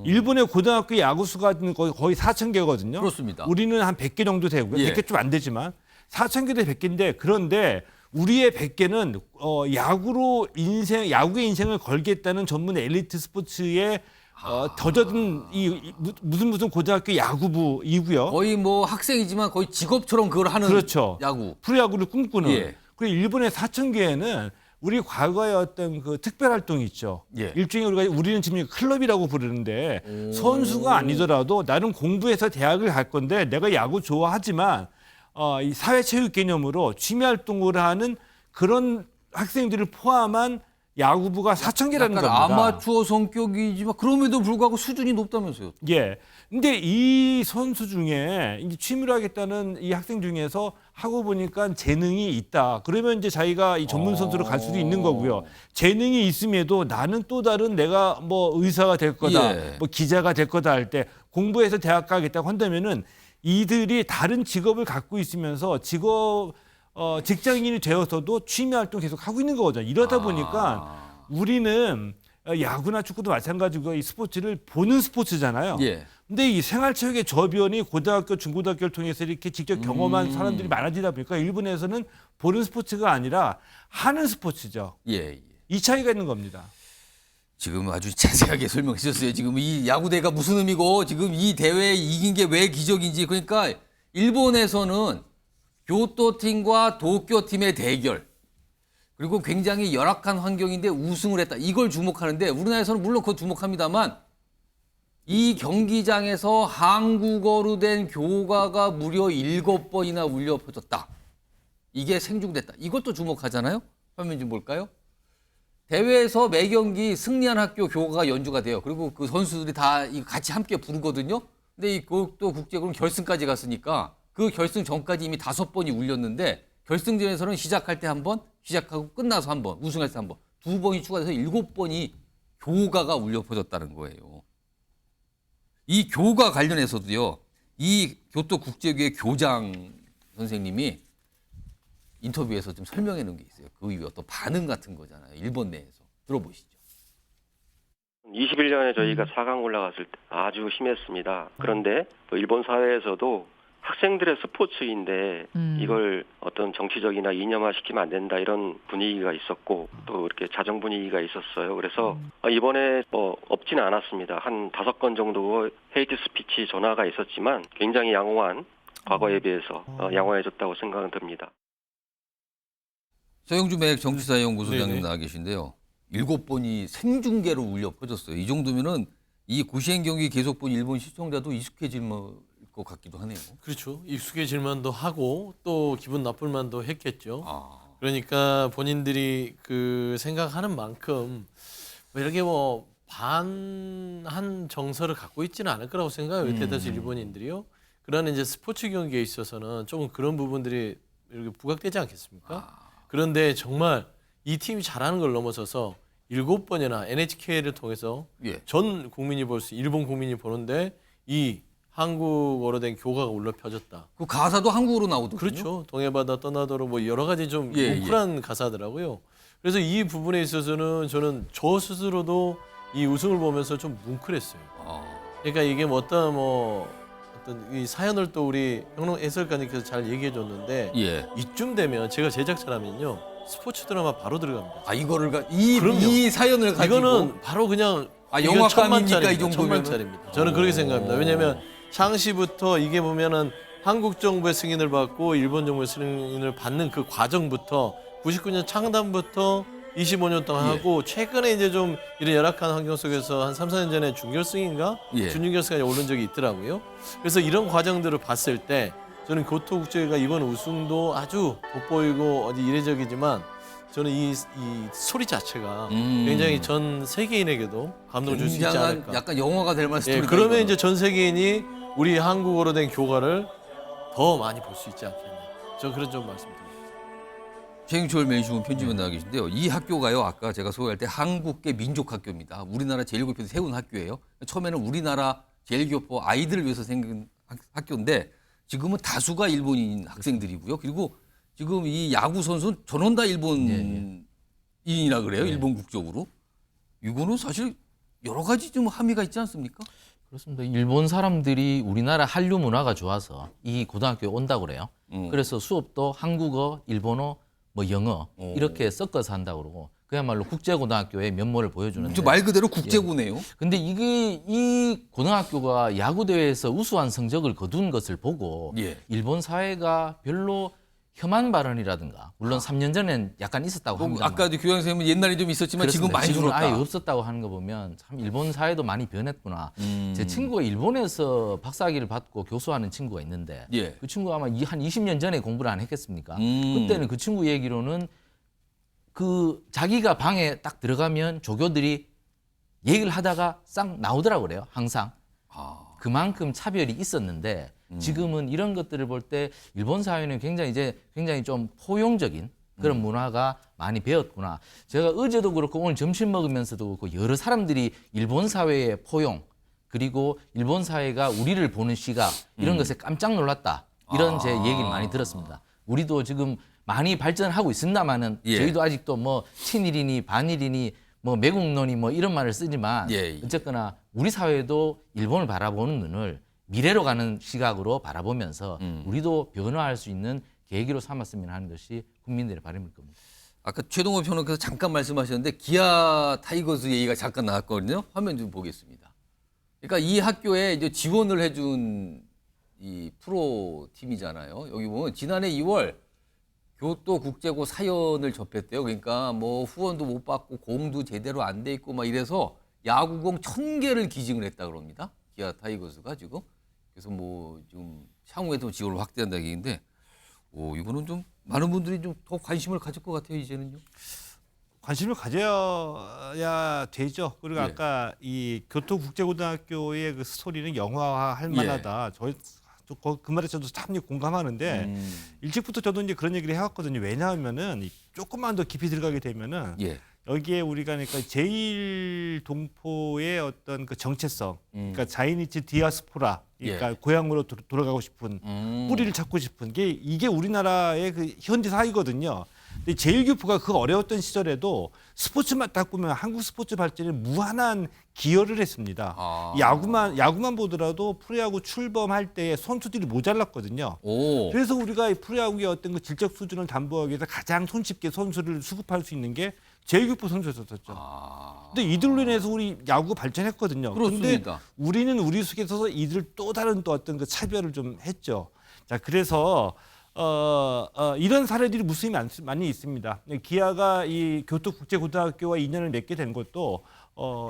일본의 고등학교 야구 수가 거의 4,000개거든요. 그렇습니다. 우리는 한 100개 정도 되고요. 예. 100개 좀 안 되지만 4,000개 대 100개인데 그런데 우리의 100개는 야구의 인생을 걸겠다는 전문 엘리트 스포츠에 더 젖은 무슨 고등학교 야구부이고요. 거의 뭐 학생이지만 거의 직업처럼 그걸 하는 그렇죠. 야구. 프로야구를 꿈꾸는. 예. 그리고 일본의 4,000개에는 우리 과거의 어떤 그 특별 활동이 있죠. 예. 일종의 우리는 지금 클럽이라고 부르는데 선수가 아니더라도 나는 공부해서 대학을 갈 건데 내가 야구 좋아하지만 이 사회체육 개념으로 취미 활동을 하는 그런 학생들을 포함한 야구부가 4,000개라는 겁니다. 아마추어 성격이지만 그럼에도 불구하고 수준이 높다면서요. 예. 근데 이 선수 중에 이제 취미로 하겠다는 이 학생 중에서 하고 보니까 재능이 있다. 그러면 이제 자기가 이 전문 선수로 갈 수도 있는 거고요. 재능이 있음에도 나는 또 다른 내가 뭐 의사가 될 거다, 예. 뭐 기자가 될 거다 할 때 공부해서 대학 가겠다고 한다면은 이들이 다른 직업을 갖고 있으면서 직장인이 되어서도 취미 활동 계속 하고 있는 거거든요. 이러다 보니까 우리는 야구나 축구도 마찬가지고 이 스포츠를 보는 스포츠잖아요. 예. 근데 이 생활체육의 저변이 고등학교, 중고등학교를 통해서 이렇게 직접 경험한 사람들이 많아지다 보니까 일본에서는 보는 스포츠가 아니라 하는 스포츠죠. 예. 이 차이가 있는 겁니다. 지금 아주 자세하게 설명해 주셨어요. 지금 이 야구대가 무슨 의미고 지금 이 대회에 이긴 게 왜 기적인지. 그러니까 일본에서는 교토팀과 도쿄팀의 대결, 그리고 굉장히 열악한 환경인데 우승을 했다. 이걸 주목하는데 우리나라에서는 물론 그거 주목합니다만 이 경기장에서 한국어로 된 교가가 무려 7번이나 울려 퍼졌다. 이게 생중됐다. 이것도 주목하잖아요. 화면 좀 볼까요? 대회에서 매 경기 승리한 학교 교가가 연주가 돼요. 그리고 그 선수들이 다 같이 함께 부르거든요. 근데 이 또 국제그룹 결승까지 갔으니까 그 결승 전까지 이미 5번이 울렸는데 결승전에서는 시작할 때 한 번, 시작하고 끝나서 한 번, 우승할 때 한 번, 2번이 추가돼서 7번이 교가가 울려 퍼졌다는 거예요. 이 교가 관련해서도요, 이 교토국제교회 교장 선생님이 인터뷰에서 좀 설명해 놓은 게 있어요. 그 이후에 어떤 반응 같은 거잖아요. 일본 내에서. 들어보시죠. 21년에 저희가 4강 올라갔을 때 아주 심했습니다. 그런데 또 일본 사회에서도 학생들의 스포츠인데 이걸 어떤 정치적이나 이념화시키면 안 된다 이런 분위기가 있었고 또 이렇게 자정 분위기가 있었어요. 그래서 이번에 없지는 않았습니다. 한 5건 정도 헤이트 스피치 전화가 있었지만 굉장히 양호한 과거에 비해서 양호해졌다고 생각은 듭니다. 서영주 매획 정치사연구소장님 네네. 나와 계신데요. 7번이 생중계로 울려 퍼졌어요. 이 정도면은 이 구시행 경기 계속 본 일본 시청자도 익숙해질 것 같기도 하네요. 그렇죠. 익숙해질 만도 하고 또 기분 나쁠 만도 했겠죠. 아. 그러니까 본인들이 그 생각하는 만큼 뭐 이렇게 뭐 반한 정서를 갖고 있지는 않을 거라고 생각해요. 대다수 일본인들이요. 그러나 이제 스포츠 경기에 있어서는 조금 그런 부분들이 이렇게 부각되지 않겠습니까? 그런데 정말 이 팀이 잘하는 걸 넘어서서 7번이나 NHK를 통해서 예. 전 국민이 볼 수, 일본 국민이 보는데 이 한국어로 된 교가가 울려 펴졌다. 그 가사도 한국어로 나오더군요. 그렇죠. 동해바다 떠나도록 뭐 여러 가지 좀 예, 뭉클한 가사더라고요. 그래서 이 부분에 있어서는 저는 저 스스로도 이 우승을 보면서 좀 뭉클했어요. 그러니까 이게 뭐 어떤 이 사연을 또 우리 형농 해설가님께서 잘 얘기해 줬는데 예. 이쯤 되면 제가 제작자라면요 스포츠 드라마 바로 들어갑니다. 이거를 그럼요. 이 사연을 가지고 이거는 바로 그냥 영화감입니까 이 정도면? 천만짜리입니다. 저는 그렇게 생각합니다. 왜냐하면 상시부터 이게 보면은 한국 정부의 승인을 받고 일본 정부의 승인을 받는 그 과정부터 99년 창단부터 25년 동안 하고 최근에 이제 좀 이런 열악한 환경 속에서 한 3, 4년 전에 준결승인가? 준결승까지 오른 적이 있더라고요. 그래서 이런 과정들을 봤을 때 저는 교토국제가 이번 우승도 아주 돋보이고 어디 이례적이지만 저는 이 소리 자체가 굉장히 전 세계인에게도 감동을 줄 수 있지 않을까. 약간 영화가 될 만한 스토리다. 그러면 이거는. 이제 전 세계인이 우리 한국어로 된 교가를 더 많이 볼 수 있지 않겠나. 저 그런 좀 말씀드립니다. 최영철 매니저분 편집원 나와 계신데요. 이 학교가요. 아까 제가 소개할 때 한국계 민족학교입니다. 우리나라 제1교포에서 세운 학교예요. 처음에는 우리나라 제1교포 아이들을 위해서 생긴 학교인데 지금은 다수가 일본인 학생들이고요. 그리고 지금 이 야구 선수는 전원 다 일본인이라 그래요. 일본 국적으로. 이거는 사실 여러 가지 좀 함의가 있지 않습니까? 그렇습니다. 일본 사람들이 우리나라 한류 문화가 좋아서 이 고등학교에 온다고 그래요. 그래서 수업도 한국어, 일본어, 뭐 영어 이렇게 섞어서 한다고 그러고 그야말로 국제고등학교의 면모를 보여주는데 말 그대로 국제고네요. 근데 이게 이 고등학교가 야구 대회에서 우수한 성적을 거둔 것을 보고 일본 사회가 별로 혐한 발언이라든가 물론 3년 전엔 약간 있었다고 합니다. 아까도 교장 선생님은 옛날에 좀 있었지만 지금 많이 줄었다. 아예 없었다고 하는 거 보면 참 일본 사회도 많이 변했구나. 제 친구가 일본에서 박사학위를 받고 교수하는 친구가 있는데 그 친구가 아마 한 20년 전에 공부를 안 했겠습니까? 그때는 그 친구 얘기로는 그 자기가 방에 딱 들어가면 조교들이 얘기를 하다가 싹 나오더라고 그래요. 항상. 그만큼 차별이 있었는데 지금은 이런 것들을 볼 때 일본 사회는 굉장히 좀 포용적인 그런 문화가 많이 배웠구나. 제가 어제도 그렇고 오늘 점심 먹으면서도 그렇고 여러 사람들이 일본 사회의 포용 그리고 일본 사회가 우리를 보는 시각 이런 것에 깜짝 놀랐다. 이런 제 얘기를 많이 들었습니다. 우리도 지금 많이 발전하고 있습니다만은 저희도 아직도 뭐 친일이니 반일이니 뭐 매국노니 뭐 이런 말을 쓰지만 어쨌거나 우리 사회도 일본을 바라보는 눈을 미래로 가는 시각으로 바라보면서 우리도 변화할 수 있는 계기로 삼았으면 하는 것이 국민들의 바람일 겁니다. 아까 최동호 평론가께서 잠깐 말씀하셨는데 기아 타이거즈 얘기가 잠깐 나왔거든요. 화면 좀 보겠습니다. 그러니까 이 학교에 이제 지원을 해준 이 프로 팀이잖아요. 여기 보면 지난해 2월 교토국제고 사연을 접했대요. 그러니까 뭐 후원도 못 받고 공도 제대로 안 돼 있고 막 이래서 야구공 1000개를 기증을 했다 그럽니다. 기아 타이거즈가 지금. 그래서 뭐 지금 향후에도 지원을 확대한다 얘기인데, 이거는 좀 많은 분들이 좀 더 관심을 가질 것 같아요. 이제는요. 관심을 가져야 되죠. 그리고 예. 아까 이 교토국제고등학교의 그 스토리는 영화화할 만하다. 그 말에 저도 참 공감하는데 일찍부터 저도 이제 그런 얘기를 해왔거든요. 왜냐하면은 조금만 더 깊이 들어가게 되면은 여기에 우리가 그러니까 제일 동포의 어떤 그 정체성, 그러니까 자이니치 디아스포라, 그러니까 고향으로 돌아가고 싶은 뿌리를 찾고 싶은 게 이게 우리나라의 그 현지 사회거든요. 근데 제일교포가 그 어려웠던 시절에도 스포츠만 딱 보면 한국 스포츠 발전에 무한한 기여를 했습니다. 야구만 보더라도 프로야구 출범할 때 선수들이 모자랐거든요. 그래서 우리가 프로야구의 어떤 그 질적 수준을 담보하기 위해서 가장 손쉽게 선수를 수급할 수 있는 게 제일교포 선수였었죠. 근데 이들로 인해서 우리 야구가 발전했거든요. 그런데 우리는 우리 속에서 이들 또 다른 또 어떤 그 차별을 좀 했죠. 자, 그래서 이런 사례들이 무수히 많이 있습니다. 기아가 이 교토국제고등학교와 인연을 맺게 된 것도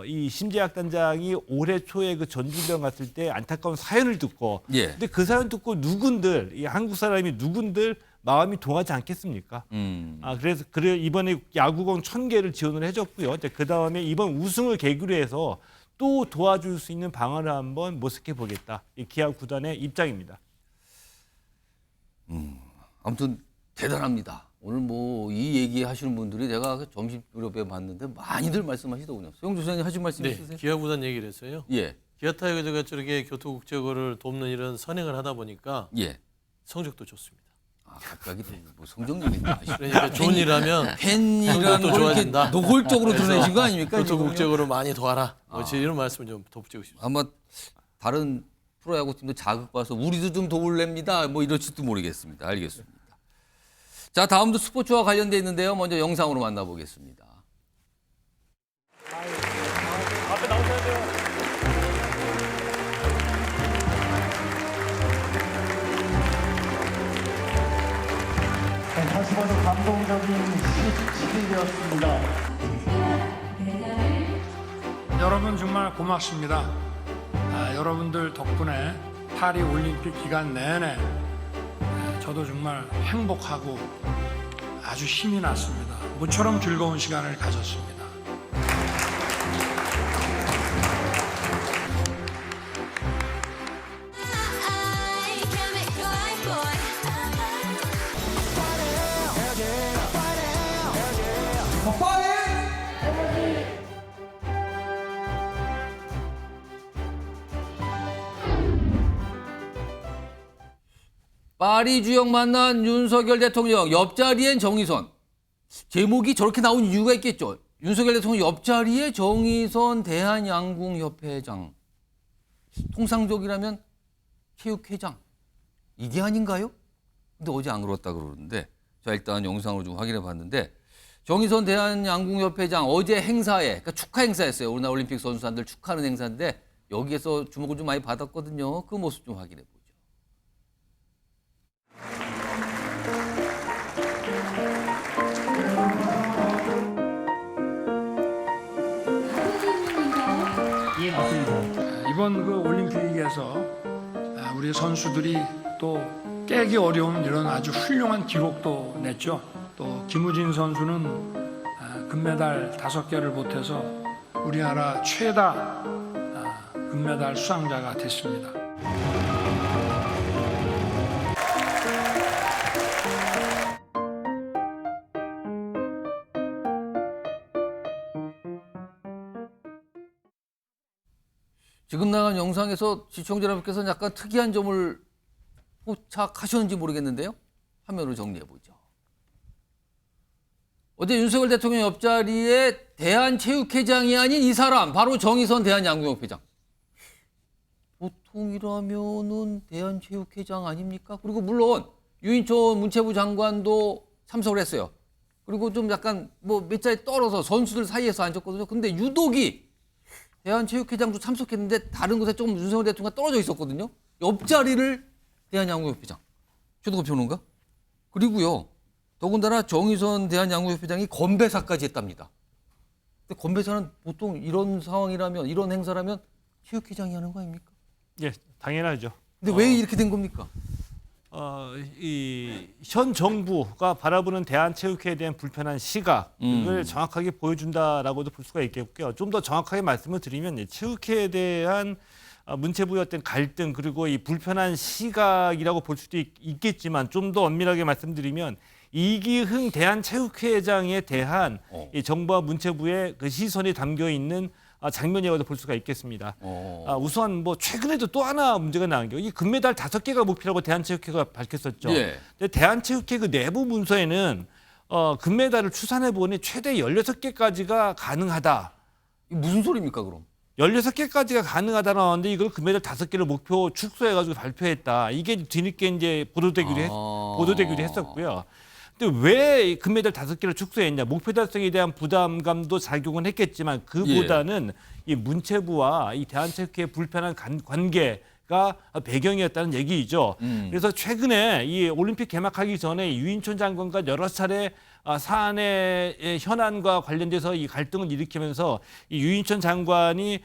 이 심재학 단장이 올해 초에 그 전주병 갔을 때 안타까운 사연을 듣고, 근데 그 사연 듣고 누군들 이 한국 사람이 누군들 마음이 동하지 않겠습니까? 그래서 이번에 야구공 1000개를 지원을 해줬고요. 그 다음에 이번 우승을 계기로 해서 또 도와줄 수 있는 방안을 한번 모색해 보겠다. 이 기아 구단의 입장입니다. 아무튼 대단합니다. 오늘 뭐 이 얘기 하시는 분들이 내가 점심 무렵에 봤는데 많이들 말씀하시더군요. 소영주 선생님 하신 말씀 있으세요? 기아 구단 얘기를 했어요. 기아 타이거즈가 저렇게 교토국제고를 돕는 이런 선행을 하다 보니까 성적도 좋습니다. 갑자기 뭐 성적 얘기 그러니까 좋은 일 하면 팬이라는 걸 좋아진다. 노골적으로 드러내신 거 아닙니까? 교토국제고로 많이 도와라. 이런 말씀을 좀 덧붙이고 싶습니다. 아마 다른 프로야구팀도 자극받아서 우리도 좀 도울랍니다. 뭐 이럴지도 모르겠습니다. 알겠습니다. 자, 다음도 스포츠와 관련돼 있는데요. 먼저 영상으로 만나보겠습니다. 앞에 나오셔야 돼요. 다시 봐도 감동적인 17일이었습니다. 여러분 정말 고맙습니다. 여러분들 덕분에 파리 올림픽 기간 내내 저도 정말 행복하고 아주 힘이 났습니다. 모처럼 즐거운 시간을 가졌습니다. 파리 주역 만난 윤석열 대통령, 옆자리엔 정의선. 제목이 저렇게 나온 이유가 있겠죠. 윤석열 대통령 옆자리에 정의선 대한양궁협회장. 통상적이라면 체육회장. 이게 아닌가요? 근데 어제 안 그렇다 그러는데, 자, 일단 영상으로 좀 확인해 봤는데, 정의선 대한양궁협회장 어제 행사에, 그러니까 축하 행사였어요. 우리나라 올림픽 선수단들 축하하는 행사인데, 여기에서 주목을 좀 많이 받았거든요. 그 모습 좀 확인해 보죠. 예, 맞습니다. 이번 그 올림픽에서 우리 선수들이 또 깨기 어려운 이런 아주 훌륭한 기록도 냈죠. 또 김우진 선수는 금메달 5개를 보태서 우리나라 최다 금메달 수상자가 됐습니다. 지금 나간 영상에서 시청자 여러분께서 약간 특이한 점을 포착하셨는지 모르겠는데요. 화면으로 정리해보죠. 어제 윤석열 대통령 옆자리에 대한체육회장이 아닌 이 사람, 바로 정의선 대한양궁협회장. 보통이라면은 대한체육회장 아닙니까? 그리고 물론 유인촌 문체부 장관도 참석을 했어요. 그리고 좀 약간 뭐 몇 자리 떨어서 선수들 사이에서 앉았거든요. 근데 유독이 대한체육회장도 참석했는데 다른 곳에 조금 윤석열 대통령과 떨어져 있었거든요. 옆자리를 대한야구협회장, 최동호 평론가. 그리고요, 더군다나 정의선 대한야구협회장이 건배사까지 했답니다. 근데 건배사는 보통 이런 상황이라면, 이런 행사라면 체육회장이 하는 거 아닙니까? 예, 당연하죠. 근데 왜 이렇게 된 겁니까? 이 현 정부가 바라보는 대한체육회에 대한 불편한 시각을 정확하게 보여준다라고도 볼 수가 있겠고요. 좀 더 정확하게 말씀을 드리면 체육회에 대한 문체부의 어떤 갈등 그리고 이 불편한 시각이라고 볼 수도 있겠지만 좀 더 엄밀하게 말씀드리면 이기흥 대한체육회장에 대한 이 정부와 문체부의 그 시선이 담겨 있는 장면이라고도 볼 수가 있겠습니다. 우선 뭐 최근에도 또 하나 문제가 나온 게 이 금메달 5개가 목표라고 대한체육회가 밝혔었죠. 예. 근데 대한체육회 그 내부 문서에는 금메달을 추산해 보니 최대 16개까지가 가능하다. 이게 무슨 소리입니까, 그럼? 16개까지가 가능하다 나왔는데 이걸 금메달 5개를 목표 축소해가지고 발표했다. 이게 뒤늦게 이제 보도되기도 했었고요. 근데 왜 금메달 5개를 축소했냐? 목표 달성에 대한 부담감도 작용은 했겠지만 그보다는 이 문체부와 이 대한체육회의 불편한 관계가 배경이었다는 얘기이죠. 그래서 최근에 이 올림픽 개막하기 전에 유인촌 장관과 여러 차례 사안의 현안과 관련돼서 이 갈등을 일으키면서 이 유인촌 장관이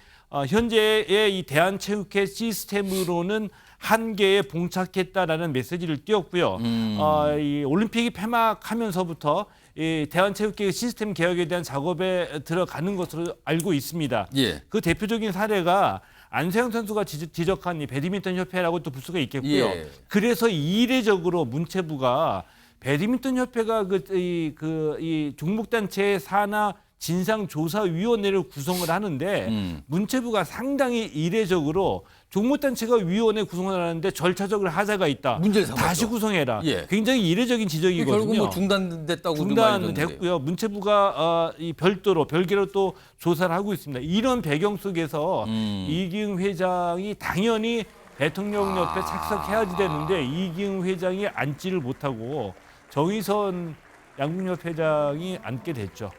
현재의 이 대한체육회 시스템으로는 한계에 봉착했다라는 메시지를 띄웠고요. 이 올림픽이 폐막하면서부터 이 대한체육회 시스템 개혁에 대한 작업에 들어가는 것으로 알고 있습니다. 예. 그 대표적인 사례가 안세영 선수가 지적한 이 배드민턴 협회라고 또 볼 수가 있겠고요. 예. 그래서 이례적으로 문체부가 배드민턴 협회가 이 종목단체 산하 진상조사위원회를 구성을 하는데 문체부가 상당히 이례적으로 종목단체가 위원회 구성을 하는데 절차적으로 하자가 있다. 문제를 삼았죠. 다시 구성해라. 예. 굉장히 이례적인 지적이거든요. 결국 뭐 중단됐다고 중단됐고요. 문체부가 이 별개로 또 조사를 하고 있습니다. 이런 배경 속에서 이기흥 회장이 당연히 대통령 옆에 착석해야지 되는데 이기흥 회장이 앉지를 못하고 정의선 양궁협회장이 앉게 됐죠.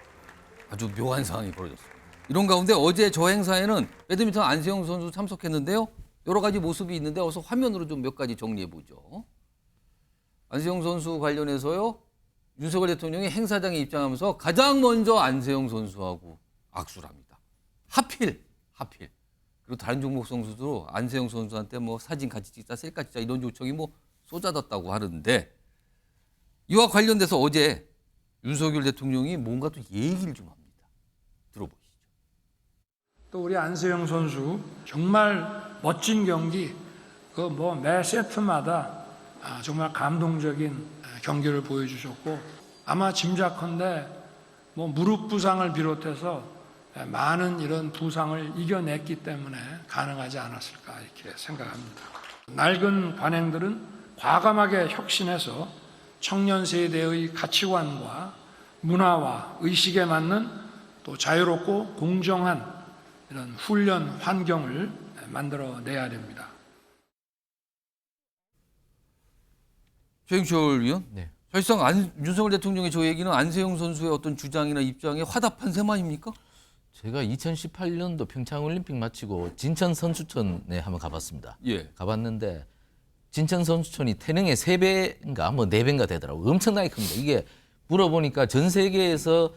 아주 묘한 상황이 벌어졌습니다. 이런 가운데 어제 저 행사에는 배드민턴 안세영 선수 참석했는데요. 여러 가지 모습이 있는데 어서 화면으로 좀 몇 가지 정리해 보죠. 안세영 선수 관련해서요. 윤석열 대통령이 행사장에 입장하면서 가장 먼저 안세영 선수하고 악수를 합니다. 하필. 그리고 다른 종목 선수도 안세영 선수한테 뭐 사진 같이 찍자, 셀카 찍자 이런 요청이 뭐 쏟아졌다고 하는데 이와 관련돼서 어제 윤석열 대통령이 뭔가 또 얘기를 좀 합니다. 들어보시죠. 또 우리 안세영 선수 정말 멋진 경기, 그 뭐 매 세트마다 정말 감동적인 경기를 보여주셨고 아마 짐작컨대 뭐 무릎 부상을 비롯해서 많은 이런 부상을 이겨냈기 때문에 가능하지 않았을까 이렇게 생각합니다. 낡은 관행들은 과감하게 혁신해서 청년 세대의 가치관과 문화와 의식에 맞는 또 자유롭고 공정한 이런 훈련 환경을 만들어내야 됩니다. 최영철 위원, 사실상 윤석열 대통령의 저 얘기는 안세영 선수의 어떤 주장이나 입장에 화답한 셈 아닙니까? 제가 2018년도 평창올림픽 마치고 진천 선수촌에 한번 가봤습니다. 예. 가봤는데 진천 선수촌이 태릉의 3배인가 뭐 4배인가 되더라고요. 엄청나게 큽니다. 이게 물어보니까 전 세계에서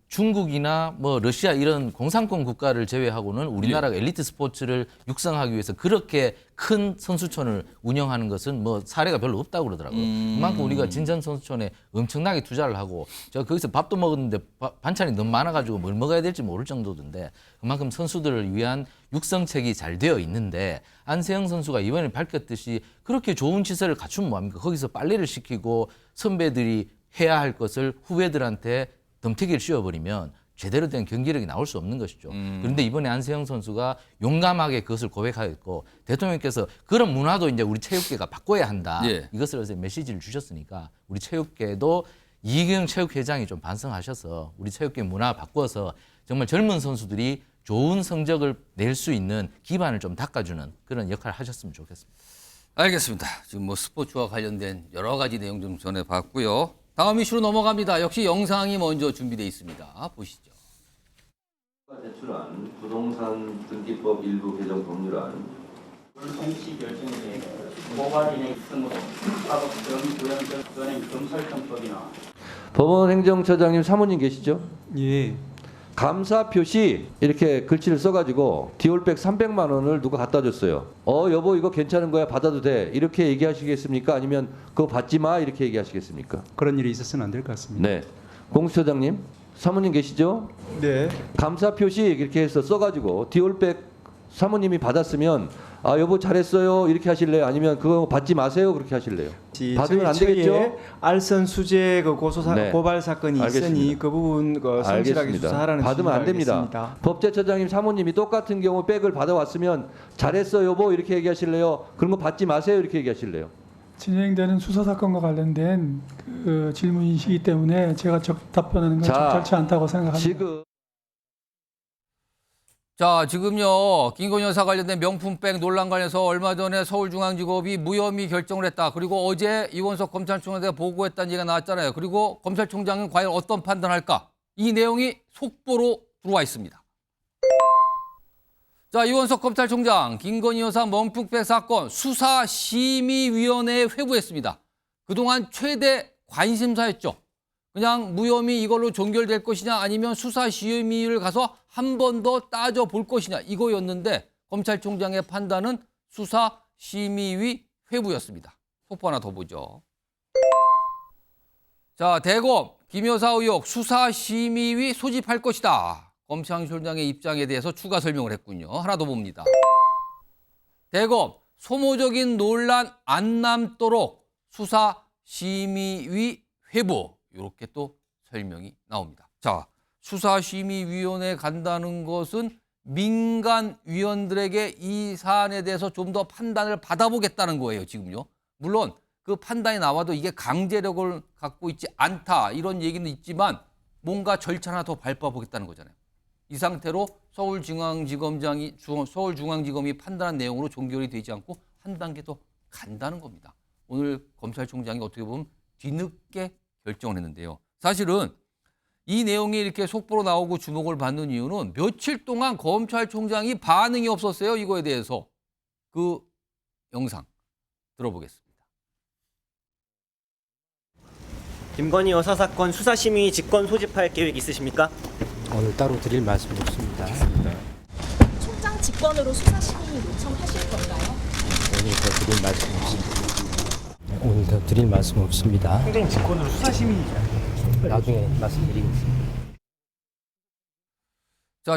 중국이나 뭐 러시아 이런 공산권 국가를 제외하고는 우리나라가 엘리트 스포츠를 육성하기 위해서 그렇게 큰 선수촌을 운영하는 것은 뭐 사례가 별로 없다고 그러더라고요. 그만큼 우리가 진천 선수촌에 엄청나게 투자를 하고 제가 거기서 밥도 먹었는데 반찬이 너무 많아가지고 뭘 먹어야 될지 모를 정도던데 그만큼 선수들을 위한 육성책이 잘 되어 있는데 안세영 선수가 이번에 밝혔듯이 그렇게 좋은 시설을 갖추면 뭐합니까? 거기서 빨래를 시키고 선배들이 해야 할 것을 후배들한테 덤태기를 씌워버리면 제대로 된 경기력이 나올 수 없는 것이죠. 그런데 이번에 안세영 선수가 용감하게 그것을 고백하였고 대통령께서 그런 문화도 이제 우리 체육계가 바꿔야 한다. 예. 이것을 어제 메시지를 주셨으니까 우리 체육계도 이기흥 체육회장이 좀 반성하셔서 우리 체육계 문화 바꿔서 정말 젊은 선수들이 좋은 성적을 낼 수 있는 기반을 좀 닦아주는 그런 역할을 하셨으면 좋겠습니다. 알겠습니다. 지금 뭐 스포츠와 관련된 여러 가지 내용 좀 전해봤고요. 다음 이슈로 넘어갑니다. 역시 영상이 먼저 준비되어 있습니다. 보시죠. 제출한 부동산 등기법 일부 개정 법률안 공시 결정에 고발인의 입성으로 사법 구현적 은행 검찰청법이나 법원행정처장님 사모님 계시죠? 예. 감사 표시 이렇게 글씨를 써가지고 디올백 300만 원을 누가 갖다 줬어요. 여보 이거 괜찮은 거야 받아도 돼 이렇게 얘기하시겠습니까? 아니면 그거 받지 마 이렇게 얘기하시겠습니까? 그런 일이 있어서는 안 될 것 같습니다. 네. 공수처장님 사모님 계시죠? 네. 감사 표시 이렇게 해서 써가지고 디올백 사모님이 받았으면 여보 잘했어요 이렇게 하실래요? 아니면 그거 받지 마세요 그렇게 하실래요? 받으면 안 되겠죠? 알선 수재 네. 고발 사건이 알겠습니다. 있으니 그 부분 성실하게 알겠습니다. 수사하라는 받으면 안 지시를 됩니다. 하겠습니다. 법제처장님 사모님이 똑같은 경우 백을 받아왔으면 잘했어 여보 이렇게 얘기하실래요? 그런 거 받지 마세요 이렇게 얘기하실래요? 진행되는 수사 사건과 관련된 그 질문이시기 때문에 제가 답변하는 건 적절치 않다고 생각합니다. 지금요 김건희 여사 관련된 명품백 논란 관련해서 얼마 전에 서울중앙지법이 무혐의 결정을 했다. 그리고 어제 이원석 검찰총장한테 보고했다는 얘기가 나왔잖아요. 그리고 검찰총장은 과연 어떤 판단할까? 이 내용이 속보로 들어와 있습니다. 이원석 검찰총장 김건희 여사 명품백 사건 수사심의위원회에 회부했습니다. 그동안 최대 관심사였죠. 그냥 무혐의 이걸로 종결될 것이냐 아니면 수사심의를 가서 한 번 더 따져볼 것이냐 이거였는데 검찰총장의 판단은 수사심의위 회부였습니다. 속보 하나 더 보죠. 대검 김 여사 의혹 수사심의위 소집할 것이다. 검찰총장의 입장에 대해서 추가 설명을 했군요. 하나 더 봅니다. 대검 소모적인 논란 안 남도록 수사심의위 회부. 이렇게 또 설명이 나옵니다. 수사심의위원회에 간다는 것은 민간위원들에게 이 사안에 대해서 좀 더 판단을 받아보겠다는 거예요, 지금요. 물론 그 판단이 나와도 이게 강제력을 갖고 있지 않다 이런 얘기는 있지만 뭔가 절차 하나 더 밟아보겠다는 거잖아요. 이 상태로 서울중앙지검이 판단한 내용으로 종결이 되지 않고 한 단계 더 간다는 겁니다. 오늘 검찰총장이 어떻게 보면 뒤늦게 결정을 했는데요. 사실은 이 내용이 이렇게 속보로 나오고 주목을 받는 이유는 며칠 동안 검찰총장이 반응이 없었어요. 이거에 대해서. 그 영상 들어보겠습니다. 김건희 여사 사건 수사심의 직권 소집할 계획 있으십니까? 오늘 따로 드릴 말씀 없습니다. 총장 직권으로 수사심의 요청하실 건가요? 오늘 더 드릴 말씀 없습니다. 오늘 더 드릴 말씀 없습니다. 총장 직권으로 수사심의 나중에 말씀드리겠습니다.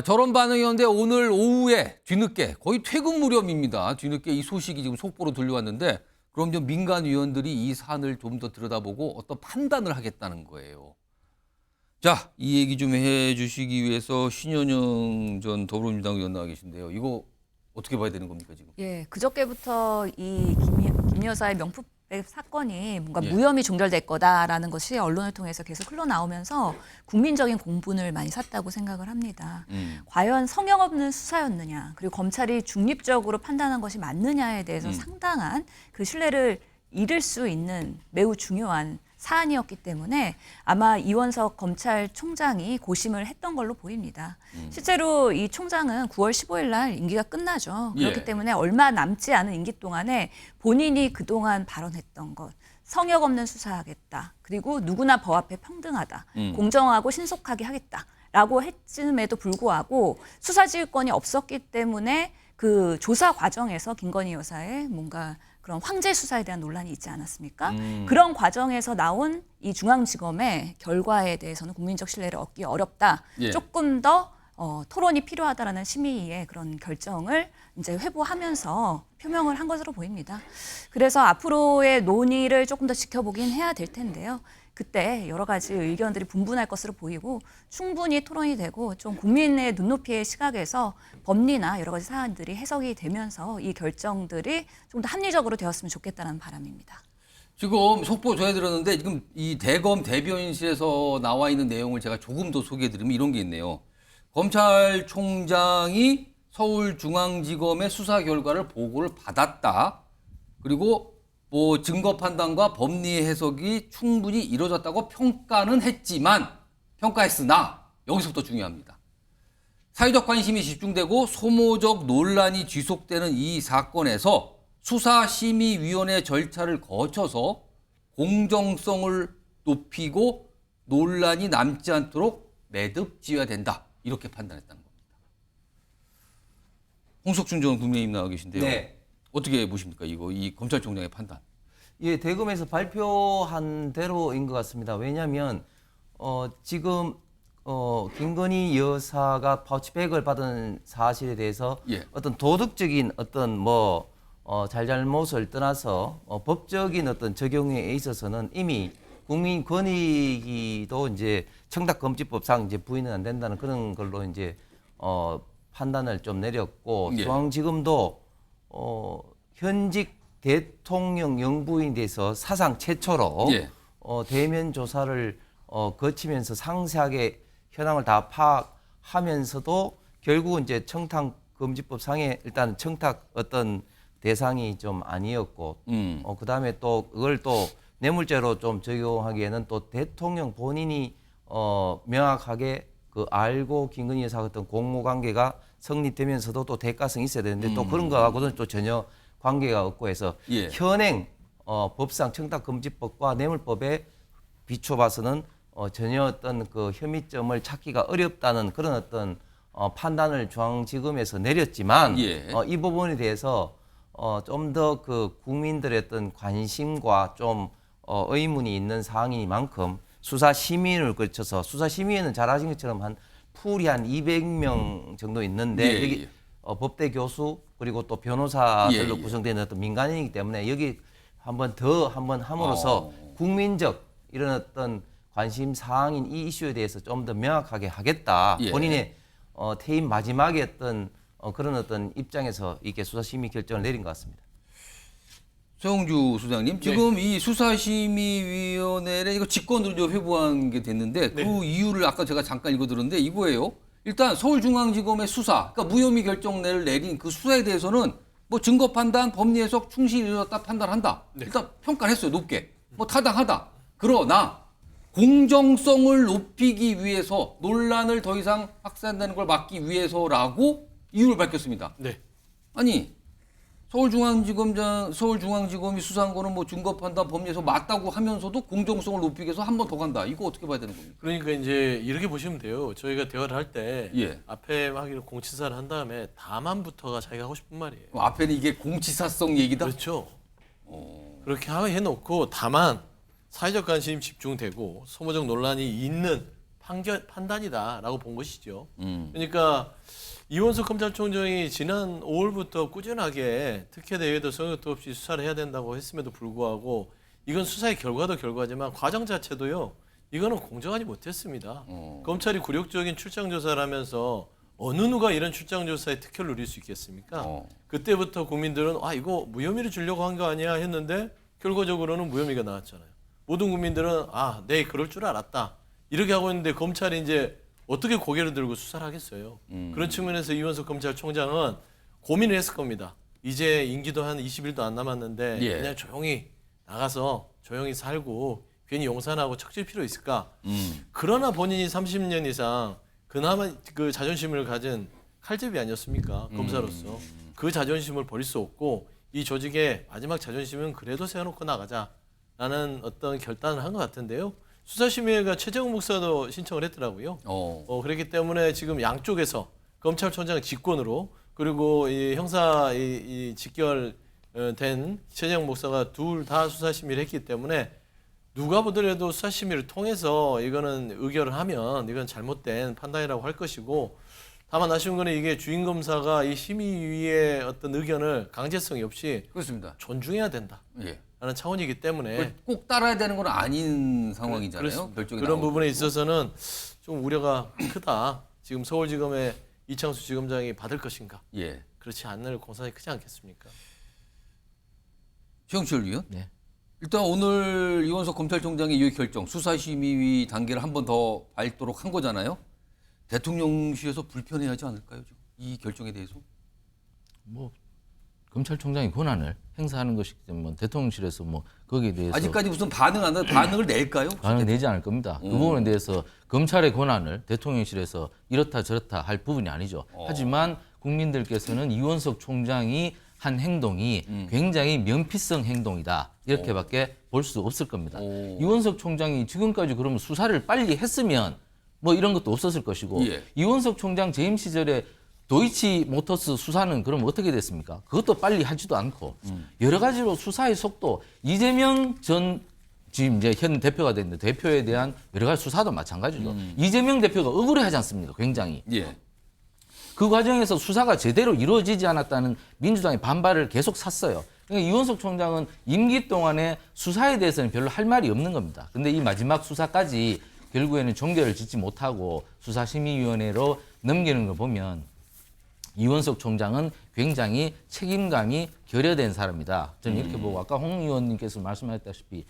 저런 반응이었는데 오늘 오후에 뒤늦게 거의 퇴근 무렵입니다. 뒤늦게 이 소식이 지금 속보로 들려왔는데 그럼 좀 민간위원들이 이 사안을 좀 더 들여다보고 어떤 판단을 하겠다는 거예요. 이 얘기 좀 해주시기 위해서 신현영 전 더불어민주당 의원 나와 계신데요. 이거 어떻게 봐야 되는 겁니까 지금? 예, 그저께부터 이 김 여사의 명품백 사건이 뭔가 예. 무혐의 종결될 거다라는 것이 언론을 통해서 계속 흘러나오면서 국민적인 공분을 많이 샀다고 생각을 합니다. 과연 성역 없는 수사였느냐, 그리고 검찰이 중립적으로 판단한 것이 맞느냐에 대해서 상당한 그 신뢰를 잃을 수 있는 매우 중요한 사안이었기 때문에 아마 이원석 검찰총장이 고심을 했던 걸로 보입니다. 실제로 이 총장은 9월 15일 날 임기가 끝나죠. 그렇기 때문에 얼마 남지 않은 임기 동안에 본인이 그동안 발언했던 것, 성역 없는 수사하겠다. 그리고 누구나 법 앞에 평등하다. 공정하고 신속하게 하겠다라고 했음에도 불구하고 수사지휘권이 없었기 때문에 그 조사 과정에서 김건희 여사의 뭔가 그런 황제 수사에 대한 논란이 있지 않았습니까? 그런 과정에서 나온 이 중앙지검의 결과에 대해서는 국민적 신뢰를 얻기 어렵다. 예. 조금 더 토론이 필요하다라는 심의의 그런 결정을 이제 회부하면서 표명을 한 것으로 보입니다. 그래서 앞으로의 논의를 조금 더 지켜보긴 해야 될 텐데요. 그때 여러 가지 의견들이 분분할 것으로 보이고 충분히 토론이 되고 좀 국민의 눈높이의 시각에서 법리나 여러 가지 사안들이 해석이 되면서 이 결정들이 좀 더 합리적으로 되었으면 좋겠다는 바람입니다. 지금 속보 전해드렸는데 지금 이 대검 대변인실에서 나와 있는 내용을 제가 조금 더 소개해드리면 이런 게 있네요. 검찰총장이 서울중앙지검의 수사 결과를 보고를 받았다. 그리고 뭐 증거 판단과 법리 해석이 충분히 이루어졌다고 평가했으나 여기서부터 중요합니다. 사회적 관심이 집중되고 소모적 논란이 지속되는 이 사건에서 수사심의위원회 절차를 거쳐서 공정성을 높이고 논란이 남지 않도록 매듭지어야 된다. 이렇게 판단했다는 겁니다. 홍석준 전 국민의힘 나와 계신데요. 네. 어떻게 보십니까? 이 검찰총장의 판단. 예, 대검에서 발표한 대로인 것 같습니다. 왜냐하면 지금 김건희 여사가 파우치백을 받은 사실에 대해서 어떤 도덕적인 어떤 잘잘못을 떠나서 법적인 어떤 적용에 있어서는 이미 국민 권익이도 이제 청탁금지법상 이제 부인은 안 된다는 그런 걸로 이제 판단을 좀 내렸고 중앙지검도 현직 대통령 영부인에 대해서 사상 최초로 대면 조사를 거치면서 상세하게 현황을 다 파악하면서도 결국은 이제 청탁금지법 상에 일단 청탁 어떤 대상이 좀 아니었고 그다음에 또 그걸 또 뇌물죄로 좀 적용하기에는 또 대통령 본인이 명확하게 그 알고 김건희 여사 어떤 공모 관계가 성립되면서도 또 대가성이 있어야 되는데 또 그런 거하고는 또 전혀 관계가 없고 해서 현행 법상 청탁금지법과 뇌물법에 비춰봐서는 전혀 어떤 그 혐의점을 찾기가 어렵다는 그런 어떤 판단을 중앙지검에서 내렸지만 이 부분에 대해서 좀 더 그 국민들의 어떤 관심과 좀 의문이 있는 사항인 만큼 수사심의를 거쳐서 수사심의에는 잘 아신 것처럼 한 풀이 한 200명 정도 있는데 여기 법대 교수 그리고 또 변호사들로 구성되는 어떤 민간인이기 때문에 여기 한번 함으로써 국민적 이런 어떤 관심 사항인 이 이슈에 대해서 좀 더 명확하게 하겠다. 본인의 퇴임 마지막에 어떤 그런 어떤 입장에서 이렇게 수사심의 결정을 내린 것 같습니다. 최홍주 소장님, 지금 이 수사심의위원회를 이거 직권으로 회부한 게 됐는데 그 이유를 아까 제가 잠깐 읽어들었는데 이거예요. 일단 서울중앙지검의 수사, 그러니까 무혐의 결정을 내린 그 수사에 대해서는 뭐 증거 판단, 법리 해석 충실히 이루어졌다 판단한다. 일단 평가를 했어요, 높게. 뭐 타당하다. 그러나 공정성을 높이기 위해서 논란을 더 이상 확산되는 걸 막기 위해서라고 이유를 밝혔습니다. 아니 서울중앙지검이 수사한 거는 뭐 증거 판단 법리에서 맞다고 하면서도 공정성을 높이기 위해서 한 번 더 간다. 이거 어떻게 봐야 되는 겁니까? 그러니까 이제 이렇게 보시면 돼요. 저희가 대화를 할 때 앞에 막 공치사를 한 다음에 다만부터가 자기가 하고 싶은 말이에요. 앞에는 이게 공치사성 얘기다? 그렇죠. 그렇게 해놓고 다만 사회적 관심이 집중되고 소모적 논란이 있는 판단이다라고 본 것이죠. 그러니까 이원석 검찰총장이 지난 5월부터 꾸준하게 특혜 대회도 성역도 없이 수사를 해야 된다고 했음에도 불구하고 이건 수사의 결과도 결과지만 과정 자체도요. 이거는 공정하지 못했습니다. 검찰이 굴욕적인 출장조사를 하면서 어느 누가 이런 출장조사에 특혜를 누릴 수 있겠습니까? 그때부터 국민들은 이거 무혐의를 주려고 한 거 아니야 했는데 결과적으로는 무혐의가 나왔잖아요. 모든 국민들은 네 그럴 줄 알았다. 이렇게 하고 있는데 검찰이 이제 어떻게 고개를 들고 수사를 하겠어요. 그런 측면에서 이원석 검찰총장은 고민을 했을 겁니다. 이제 임기도 한 20일도 안 남았는데 그냥 조용히 나가서 조용히 살고 괜히 용산하고 척질 필요 있을까? 그러나 본인이 30년 이상 그나마 그 자존심을 가진 칼집이 아니었습니까? 검사로서. 그 자존심을 버릴 수 없고 이 조직의 마지막 자존심은 그래도 세워놓고 나가자라는 어떤 결단을 한 것 같은데요. 수사심의회가 최재형 목사도 신청을 했더라고요. 그렇기 때문에 지금 양쪽에서 검찰총장 직권으로 그리고 이 형사 직결된 최재형 목사가 둘 다 수사심의를 했기 때문에 누가 보더라도 수사심의를 통해서 이거는 의결을 하면 이건 잘못된 판단이라고 할 것이고 다만 아쉬운 거는 이게 주임검사가 이 심의위의 어떤 의견을 강제성이 없이 그렇습니다. 존중해야 된다. 라는 차원이기 때문에 꼭 따라야 되는 건 아닌 상황이잖아요. 결정이 그런 부분에 있어서는 좀 우려가 크다. 지금 서울지검의 이창수 지검장이 받을 것인가? 그렇지 않을 공산이 크지 않겠습니까? 최영철 위원. 일단 오늘 이원석 검찰총장의 이 결정, 수사심의위 단계를 한 번 더 밟도록 한 거잖아요. 대통령실에서 불편해하지 않을까요? 이 결정에 대해서? 뭐 검찰총장이 권한을 행사하는 것이기 때문에 대통령실에서 뭐 거기에 대해서 아직까지 무슨 반응을 낼까요? 반응을 내지 않을 겁니다. 그 부분에 대해서 검찰의 권한을 대통령실에서 이렇다 저렇다 할 부분이 아니죠. 하지만 국민들께서는 이원석 총장이 한 행동이 굉장히 면피성 행동이다. 이렇게밖에 볼 수 없을 겁니다. 이원석 총장이 지금까지 그러면 수사를 빨리 했으면 뭐 이런 것도 없었을 것이고 이원석 총장 재임 시절에 도이치모터스 수사는 그럼 어떻게 됐습니까? 그것도 빨리 하지도 않고 여러 가지로 수사의 속도 이재명 전 지금 이제 현 대표가 됐는데 대표에 대한 여러 가지 수사도 마찬가지죠. 이재명 대표가 억울해하지 않습니까? 굉장히. 그 과정에서 수사가 제대로 이루어지지 않았다는 민주당의 반발을 계속 샀어요. 그러니까 이원석 총장은 임기 동안에 수사에 대해서는 별로 할 말이 없는 겁니다. 근데 이 마지막 수사까지 결국에는 종결을 짓지 못하고 수사심의위원회로 넘기는 걸 보면 이원석 총장은 굉장히 책임감이 결여된 사람이다. 저는 이렇게 보고 아까 홍 의원님께서 말씀하셨다시피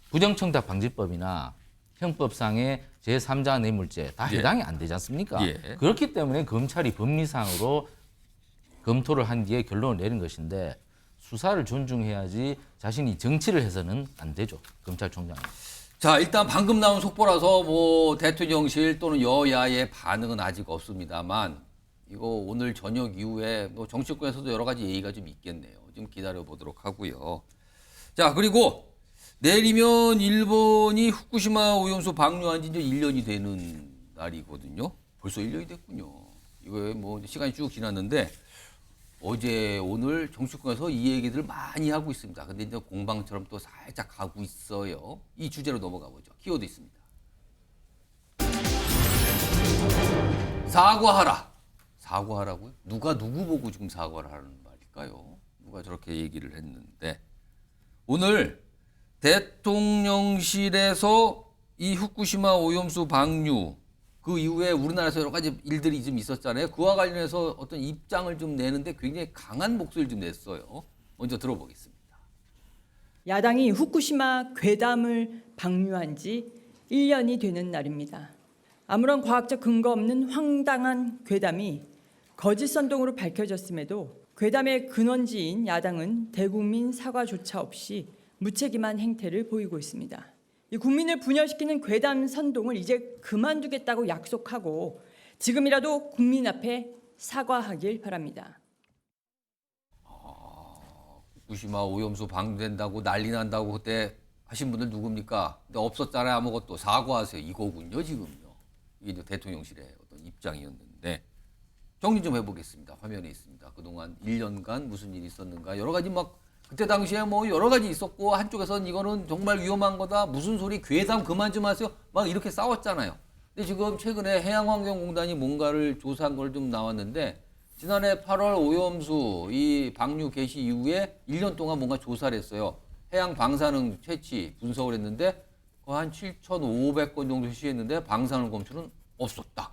부정청탁 방지법이나 형법상의 제3자 뇌물죄 다 해당이 안 되지 않습니까? 그렇기 때문에 검찰이 법리상으로 검토를 한 뒤에 결론을 내린 것인데 수사를 존중해야지 자신이 정치를 해서는 안 되죠. 검찰총장은. 자, 일단 방금 나온 속보라서 뭐 대통령실 또는 여야의 반응은 아직 없습니다만 이거 오늘 저녁 이후에 뭐 정치권에서도 여러 가지 얘기가 좀 있겠네요. 좀 기다려 보도록 하고요. 자, 그리고 내일이면 일본이 후쿠시마 오염수 방류한 지 이제 1년이 되는 날이거든요. 벌써 1년이 됐군요. 이거 뭐 시간이 쭉 지났는데 어제 오늘 정치권에서 이 얘기들을 많이 하고 있습니다. 근데 이제 공방처럼 또 살짝 가고 있어요. 이 주제로 넘어가 보죠. 키워드 있습니다. 사과하라. 사과하라고요? 누가 누구 보고 지금 사과를 하는 말일까요? 누가 저렇게 얘기를 했는데 오늘 대통령실에서 이 후쿠시마 오염수 방류 그 이후에 우리나라에서 여러 가지 일들이 좀 있었잖아요. 그와 관련해서 어떤 입장을 좀 내는데 굉장히 강한 목소리를 좀 냈어요. 먼저 들어보겠습니다. 야당이 후쿠시마 괴담을 방류한 지 1년이 되는 날입니다. 아무런 과학적 근거 없는 황당한 괴담이 거짓 선동으로 밝혀졌음에도 괴담의 근원지인 야당은 대국민 사과조차 없이 무책임한 행태를 보이고 있습니다. 이 국민을 분열시키는 괴담 선동을 이제 그만두겠다고 약속하고 지금이라도 국민 앞에 사과하길 바랍니다. 후쿠시마 오염수 방류된다고 난리 난다고 그때 하신 분들 누굽니까? 근데 없었잖아요. 아무것도. 사과하세요. 이거군요. 지금요. 이게 이제 대통령실의 어떤 입장이었는데 정리 좀 해보겠습니다. 화면에 있습니다. 그동안 1년간 무슨 일이 있었는가 여러 가지 막 그때 당시에 뭐 여러 가지 있었고 한쪽에서는 이거는 정말 위험한 거다. 무슨 소리 괴담 그만 좀 하세요. 막 이렇게 싸웠잖아요. 근데 지금 최근에 해양환경공단이 뭔가를 조사한 걸 좀 나왔는데 지난해 8월 오염수 이 방류 개시 이후에 1년 동안 뭔가 조사를 했어요. 해양 방사능 채취 분석을 했는데 한 7,500건 정도 실시했는데 방사능 검출은 없었다.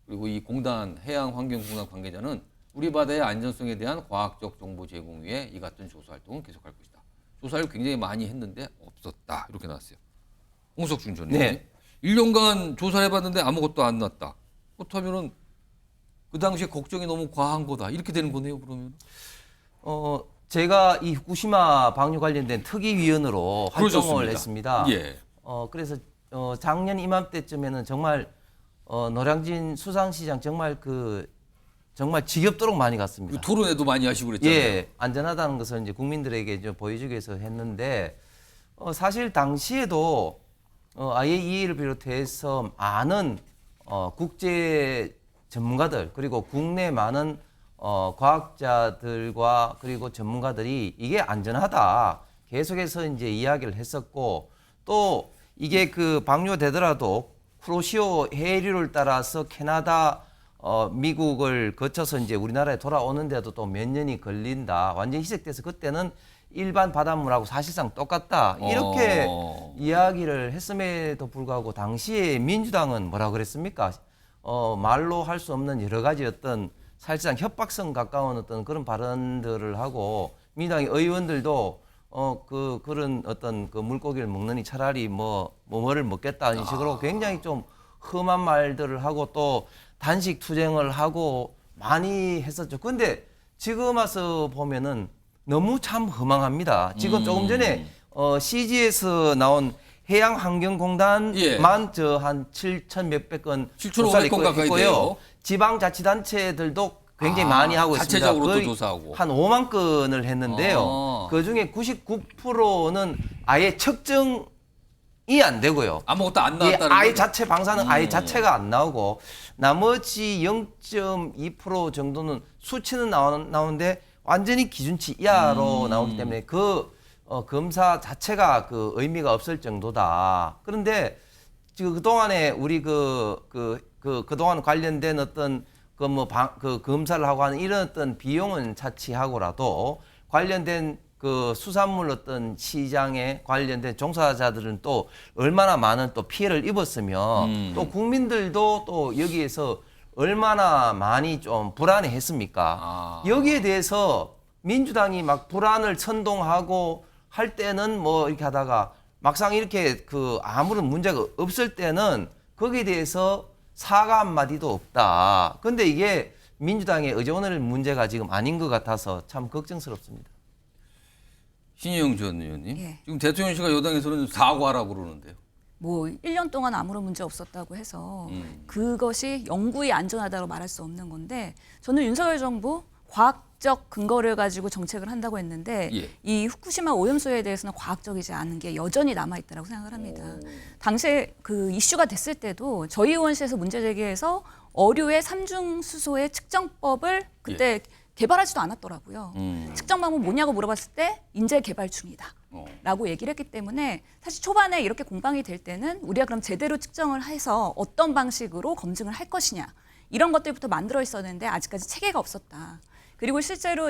그리고 이 공단 해양환경공단 관계자는 우리 바다의 안전성에 대한 과학적 정보 제공 위에 이 같은 조사 활동은 계속할 것이다. 조사를 굉장히 많이 했는데 없었다. 이렇게 나왔어요. 홍석준 전 의원님. 1년간 조사를 해봤는데 아무것도 안 났다. 그렇다면은 그 당시에 걱정이 너무 과한 거다. 이렇게 되는 거네요. 그러면. 제가 이 후쿠시마 방류 관련된 특위위원으로 활동을 그러셨습니다. 했습니다. 그래서 작년 이맘때쯤에는 정말 노량진 수산시장 정말 지겹도록 많이 갔습니다. 토론회도 많이 하시고 그랬잖아요. 예, 안전하다는 것을 이제 국민들에게 이제 보여주기 위해서 했는데 사실 당시에도 IAEA를 비롯해서 많은 국제 전문가들 그리고 국내 많은 과학자들과 그리고 전문가들이 이게 안전하다 계속해서 이제 이야기를 했었고 또 이게 그 방류되더라도 쿠로시오 해류를 따라서 캐나다 미국을 거쳐서 이제 우리나라에 돌아오는데도 또 몇 년이 걸린다. 완전히 희석돼서 그때는 일반 바닷물하고 사실상 똑같다. 이렇게 이야기를 했음에도 불구하고 당시에 민주당은 뭐라 그랬습니까? 말로 할 수 없는 여러 가지 어떤 사실상 협박성 가까운 어떤 그런 발언들을 하고 민주당의 의원들도 그런 어떤 그 물고기를 먹느니 차라리 뭐를 먹겠다 이런 식으로 굉장히 좀 험한 말들을 하고 또 단식 투쟁을 하고 많이 했었죠. 근데 지금 와서 보면은 너무 참 허망합니다. 지금 조금 전에 CG에서 나온 해양환경공단만 저 한 7천 몇백 건 조사를 있고요. 지방자치단체들도 굉장히 많이 하고 있습니다. 자체적으로 또 거의 조사하고. 한 5만 건을 했는데요. 그중에 99%는 아예 측정이 안 되고요. 아무것도 안 나왔다는 아예 거죠? 자체 방사능 아예 자체가 안 나오고 나머지 0.2% 정도는 수치는 나오는데 완전히 기준치 이하로 나오기 때문에 그 검사 자체가 그 의미가 없을 정도다. 그런데 지금 그동안에 우리 그동안 관련된 어떤 그 검사를 하고 하는 이런 어떤 비용은 차치하고라도 관련된 그 수산물 어떤 시장에 관련된 종사자들은 또 얼마나 많은 또 피해를 입었으며 또 국민들도 또 여기에서 얼마나 많이 좀 불안해했습니까? 여기에 대해서 민주당이 막 불안을 선동하고 할 때는 뭐 이렇게 하다가 막상 이렇게 그 아무런 문제가 없을 때는 거기에 대해서 사과 한마디도 없다. 근데 이게 민주당의 의존을 문제가 지금 아닌 것 같아서 참 걱정스럽습니다. 신희영 전 의원님, 지금 대통령실과 여당에서는 사과하라고 그러는데요. 뭐 1년 동안 아무런 문제 없었다고 해서 그것이 영구히 안전하다고 말할 수 없는 건데 저는 윤석열 정부 과학적 근거를 가지고 정책을 한다고 했는데 이 후쿠시마 오염수에 대해서는 과학적이지 않은 게 여전히 남아있다고 생각을 합니다. 당시에 그 이슈가 됐을 때도 저희 의원실에서 문제 제기해서 어류의 삼중수소의 측정법을 그때 개발하지도 않았더라고요. 측정 방법 뭐냐고 물어봤을 때 인재 개발 중이다. 라고 얘기를 했기 때문에 사실 초반에 이렇게 공방이 될 때는 우리가 그럼 제대로 측정을 해서 어떤 방식으로 검증을 할 것이냐 이런 것들부터 만들어 있었는데 아직까지 체계가 없었다. 그리고 실제로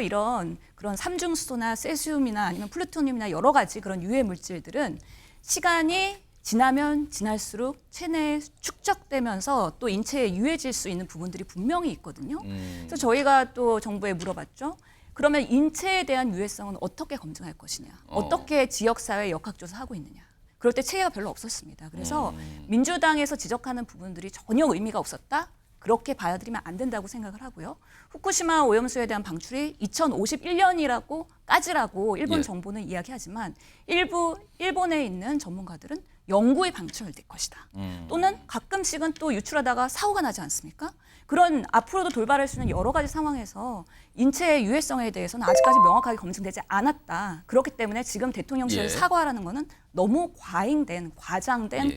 그런 삼중수소나 세슘이나 아니면 플루토늄이나 여러 가지 그런 유해 물질들은 시간이 지나면 지날수록 체내에 축적되면서 또 인체에 유해질 수 있는 부분들이 분명히 있거든요. 그래서 저희가 또 정부에 물어봤죠. 그러면 인체에 대한 유해성은 어떻게 검증할 것이냐. 어떻게 지역사회 역학조사하고 있느냐. 그럴 때 체계가 별로 없었습니다. 그래서 민주당에서 지적하는 부분들이 전혀 의미가 없었다. 그렇게 받아들이면 안 된다고 생각을 하고요. 후쿠시마 오염수에 대한 방출이 2051년이라고 일본 정부는 이야기하지만 일본에 있는 전문가들은 영구히 방출될 것이다. 또는 가끔씩은 또 유출하다가 사고가 나지 않습니까? 그런 앞으로도 돌발할 수 있는 여러 가지 상황에서 인체의 유해성에 대해서는 아직까지 명확하게 검증되지 않았다. 그렇기 때문에 지금 대통령실을 사과하라는 것은 너무 과장된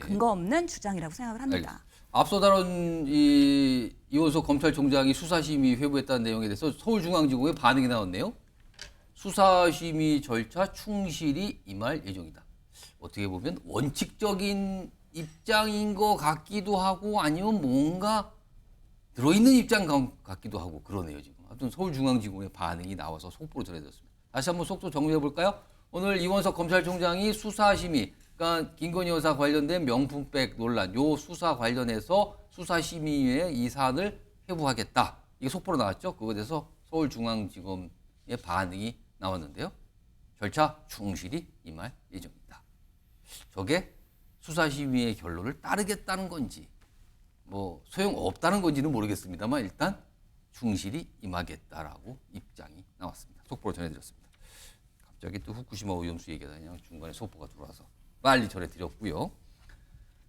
근거 없는 주장이라고 생각을 합니다. 앞서 다룬 이원석 검찰총장이 수사심의 회부했다는 내용에 대해서 서울중앙지검의 반응이 나왔네요. 수사심의 절차 충실히 임할 예정이다. 어떻게 보면 원칙적인 입장인 것 같기도 하고 아니면 뭔가 들어있는 입장 같기도 하고 그러네요. 지금. 하여튼 서울중앙지검의 반응이 나와서 속보로 전해졌습니다. 다시 한번 속도 정리해 볼까요? 오늘 이원석 검찰총장이 수사심의, 그러니까 김건희 여사 관련된 명품백 논란, 요 수사 관련해서 수사심의에 이 사안을 회부하겠다. 이게 속보로 나왔죠. 그거에 대해서 서울중앙지검의 반응이 나왔는데요. 절차 충실히 임할 예정이다. 저게 수사심의의 결론을 따르겠다는 건지 뭐 소용없다는 건지는 모르겠습니다만 일단 충실히 임하겠다라고 입장이 나왔습니다. 속보로 전해드렸습니다. 갑자기 또 후쿠시마 오염수 얘기가 그냥 중간에 속보가 들어와서 빨리 전해드렸고요.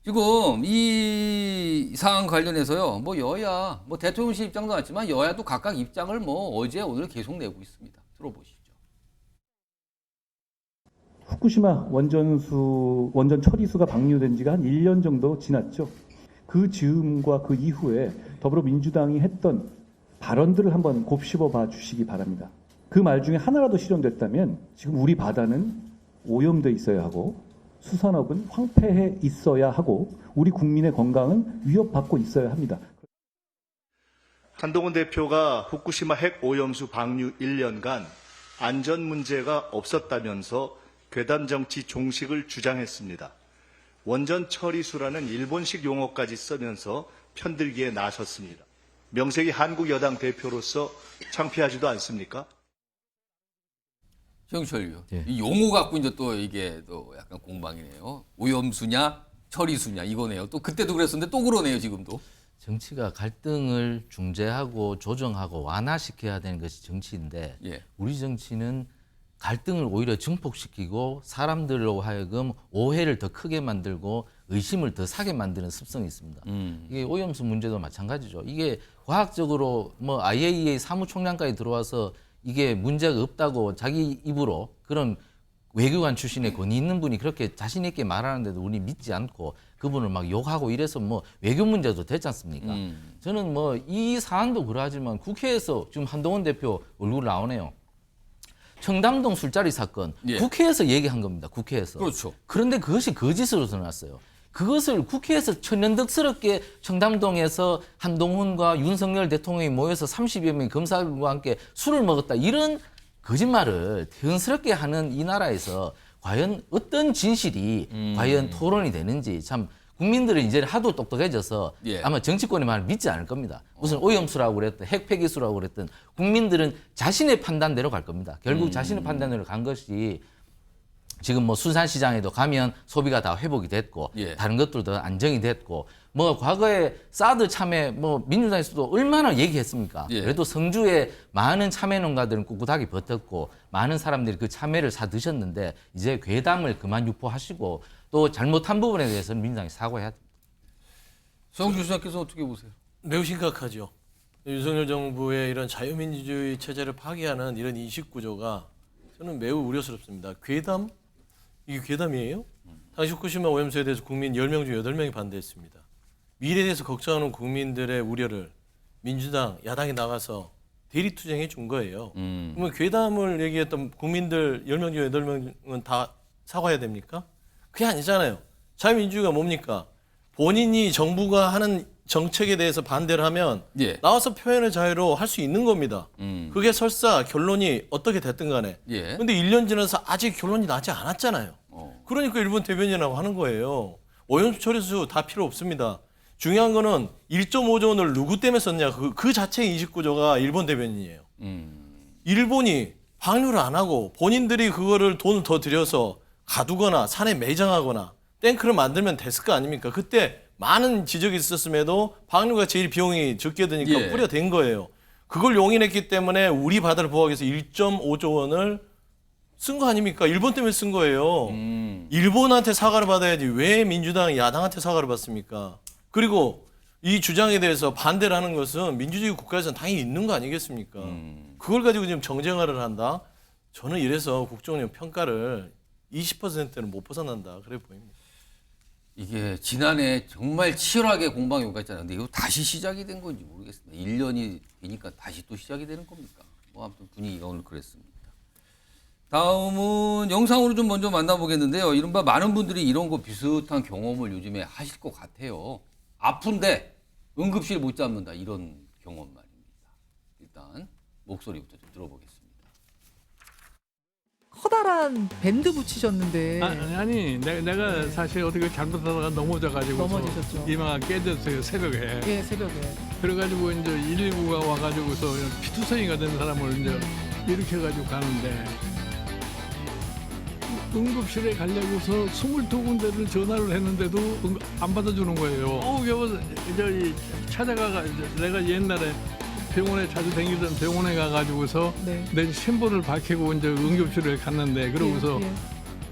지금 이 사안 관련해서요. 뭐 여야, 뭐 대통령실 입장도 나왔지만 여야도 각각 입장을 뭐 어제 오늘 계속 내고 있습니다. 들어보시죠. 후쿠시마 원전 처리수가 방류된 지가 한 1년 정도 지났죠. 그 즈음과 그 이후에 더불어민주당이 했던 발언들을 한번 곱씹어 봐 주시기 바랍니다. 그 말 중에 하나라도 실현됐다면 지금 우리 바다는 오염돼 있어야 하고 수산업은 황폐해 있어야 하고 우리 국민의 건강은 위협받고 있어야 합니다. 한동훈 대표가 후쿠시마 핵 오염수 방류 1년간 안전 문제가 없었다면서 괴담 정치 종식을 주장했습니다. 원전 처리수라는 일본식 용어까지 쓰면서 편들기에 나섰습니다. 명색이 한국 여당 대표로서 창피하지도 않습니까? 정철 의원, 이 용어 갖고 이제 또 이게 또 약간 공방이네요. 오염수냐 처리수냐 이거네요. 또 그때도 그랬었는데 또 그러네요 지금도. 정치가 갈등을 중재하고 조정하고 완화시켜야 되는 것이 정치인데 우리 정치는 갈등을 오히려 증폭시키고 사람들로 하여금 오해를 더 크게 만들고 의심을 더 사게 만드는 습성이 있습니다. 이게 오염수 문제도 마찬가지죠. 이게 과학적으로 뭐 IAEA 사무총장까지 들어와서 이게 문제가 없다고 자기 입으로 그런 외교관 출신의 권위 있는 분이 그렇게 자신 있게 말하는데도 우리 믿지 않고 그분을 막 욕하고 이래서 뭐 외교 문제도 됐지 않습니까? 저는 뭐 이 사안도 그러하지만 국회에서 지금 한동훈 대표 얼굴 나오네요. 청담동 술자리 사건 국회에서 얘기한 겁니다. 국회에서. 그렇죠. 그런데 그것이 거짓으로 드러났어요. 그것을 국회에서 천연덕스럽게 청담동에서 한동훈과 윤석열 대통령이 모여서 30여 명의 검사들과 함께 술을 먹었다. 이런 거짓말을 태연스럽게 하는 이 나라에서 과연 어떤 진실이 과연 토론이 되는지 참 국민들은 이제 하도 똑똑해져서 아마 정치권의 말을 믿지 않을 겁니다. 무슨 오염수라고 그랬든 핵폐기수라고 그랬든 국민들은 자신의 판단대로 갈 겁니다. 결국 자신의 판단대로 간 것이 지금 뭐 수산시장에도 가면 소비가 다 회복이 됐고 다른 것들도 안정이 됐고 뭐 과거에 사드 참외 뭐 민주당에서도 얼마나 얘기했습니까? 그래도 성주에 많은 참외 농가들은 꿋꿋하게 버텼고 많은 사람들이 그 참외를 사 드셨는데 이제 괴담을 그만 유포하시고 또 잘못한 부분에 대해서는 민주당이 사과해야 됩니다. 성주 시장께서 어떻게 보세요? 매우 심각하죠. 윤석열 정부의 이런 자유민주주의 체제를 파괴하는 이런 인식 구조가 저는 매우 우려스럽습니다. 괴담? 이게 괴담이에요? 당시 후쿠시마 오염수에 대해서 국민 10명 중 8명이 반대했습니다. 미래에 대해서 걱정하는 국민들의 우려를 민주당, 야당이 나가서 대리투쟁해 준 거예요. 그러면 괴담을 얘기했던 국민들 10명 중 8명은 다 사과해야 됩니까? 그게 아니잖아요. 자유민주주의가 뭡니까? 본인이 정부가 하는 정책에 대해서 반대를 하면 나와서 표현의 자유로 할 수 있는 겁니다. 그게 설사 결론이 어떻게 됐든 간에. 근데 1년 지나서 아직 결론이 나지 않았잖아요. 그러니까 일본 대변인이라고 하는 거예요. 오염수 처리수 다 필요 없습니다. 중요한 거는 1.5조 원을 누구 때문에 썼냐. 그 자체의 인식 구조가 일본 대변인이에요. 일본이 방류를 안 하고 본인들이 그거를 돈을 더 들여서 가두거나 산에 매장하거나 탱크를 만들면 됐을 거 아닙니까? 그때 많은 지적이 있었음에도 방류가 제일 비용이 적게 드니까 뿌려댄 거예요. 그걸 용인했기 때문에 우리 바다를 보호하기 위해서 1.5조 원을 쓴 거 아닙니까? 일본 때문에 쓴 거예요. 일본한테 사과를 받아야지 왜 민주당 야당한테 사과를 받습니까? 그리고 이 주장에 대해서 반대를 하는 것은 민주주의 국가에서는 당연히 있는 거 아니겠습니까? 그걸 가지고 지금 정쟁화를 한다? 저는 이래서 국정운영 평가를 20%는 못 벗어난다. 그래 보입니다. 이게 지난해 정말 치열하게 공방이 오갔잖아요. 근데 이거 다시 시작이 된 건지 모르겠습니다. 1년이 되니까 다시 또 시작이 되는 겁니까? 뭐 아무튼 분위기가 오늘 그랬습니다. 다음은 영상으로 좀 먼저 만나보겠는데요. 이른바 많은 분들이 이런 거 비슷한 경험을 요즘에 하실 것 같아요. 아픈데 응급실 못 잡는다. 이런 경험 말입니다. 일단 목소리부터 좀 들어보겠습니다. 커다란 밴드 붙이셨는데. 아니 내가 사실 어떻게 잘못하다가 넘어져가지고 넘어지셨죠. 이마가 깨졌어요. 새벽에. 예, 새벽에. 그래가지고 이제 119가 와가지고서 피투성이가 된 사람을 이제 이렇게 해가지고 가는데 응급실에 가려고서 22군데를 전화를 했는데도 안 받아주는 거예요. 겨우 저기 찾아가가 내가 옛날에 병원에 자주 다니던 병원에 가가지고서 내 신분을 밝히고 이제 응급실에 갔는데 그러고서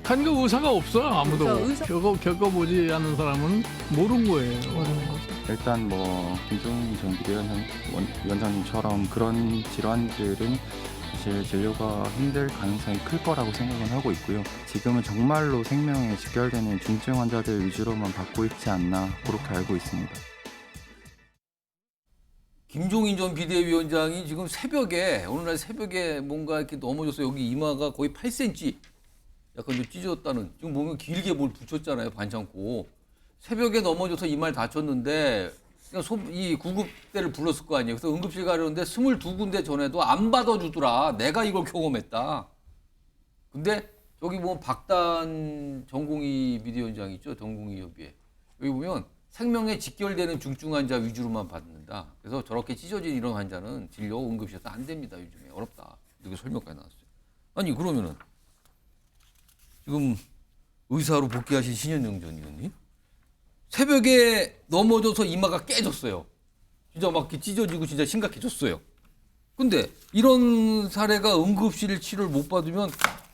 간거 의사가 없어 아무도. 겪어보지 않은 사람은 모르는 거예요. 일단 뭐 김종인 전 비대위원장님처럼 그런 질환들은 사실 진료가 힘들 가능성이 클 거라고 생각은 하고 있고요. 지금은 정말로 생명에 직결되는 중증 환자들 위주로만 받고 있지 않나 그렇게 알고 있습니다. 김종인 전 비대위원장이 지금 새벽에 어느 날 새벽에 뭔가 이렇게 넘어져서 여기 이마가 거의 8cm 약간 좀 찢어졌다는, 지금 보면 길게 뭘 붙였잖아요, 반창고. 새벽에 넘어져서 이마를 다쳤는데 이 구급대를 불렀을 거 아니에요. 그래서 응급실 가려는데 22군데 전에도 안 받아주더라. 내가 이걸 경험했다. 근데 저기 보면 박단 전공의 비대위원장 있죠, 전공의 협의회. 여기 보면 생명에 직결되는 중증 환자 위주로만 받는다. 그래서 저렇게 찢어진 이런 환자는 진료 응급실에서 안 됩니다. 요즘에 어렵다. 이렇게 설명까지 나왔어요. 아니 그러면은 지금 의사로 복귀하신 신현영 전 의원님 새벽에 넘어져서 이마가 깨졌어요. 진짜 막 이렇게 찢어지고 진짜 심각해졌어요. 근데 이런 사례가 응급실 치료를 못 받으면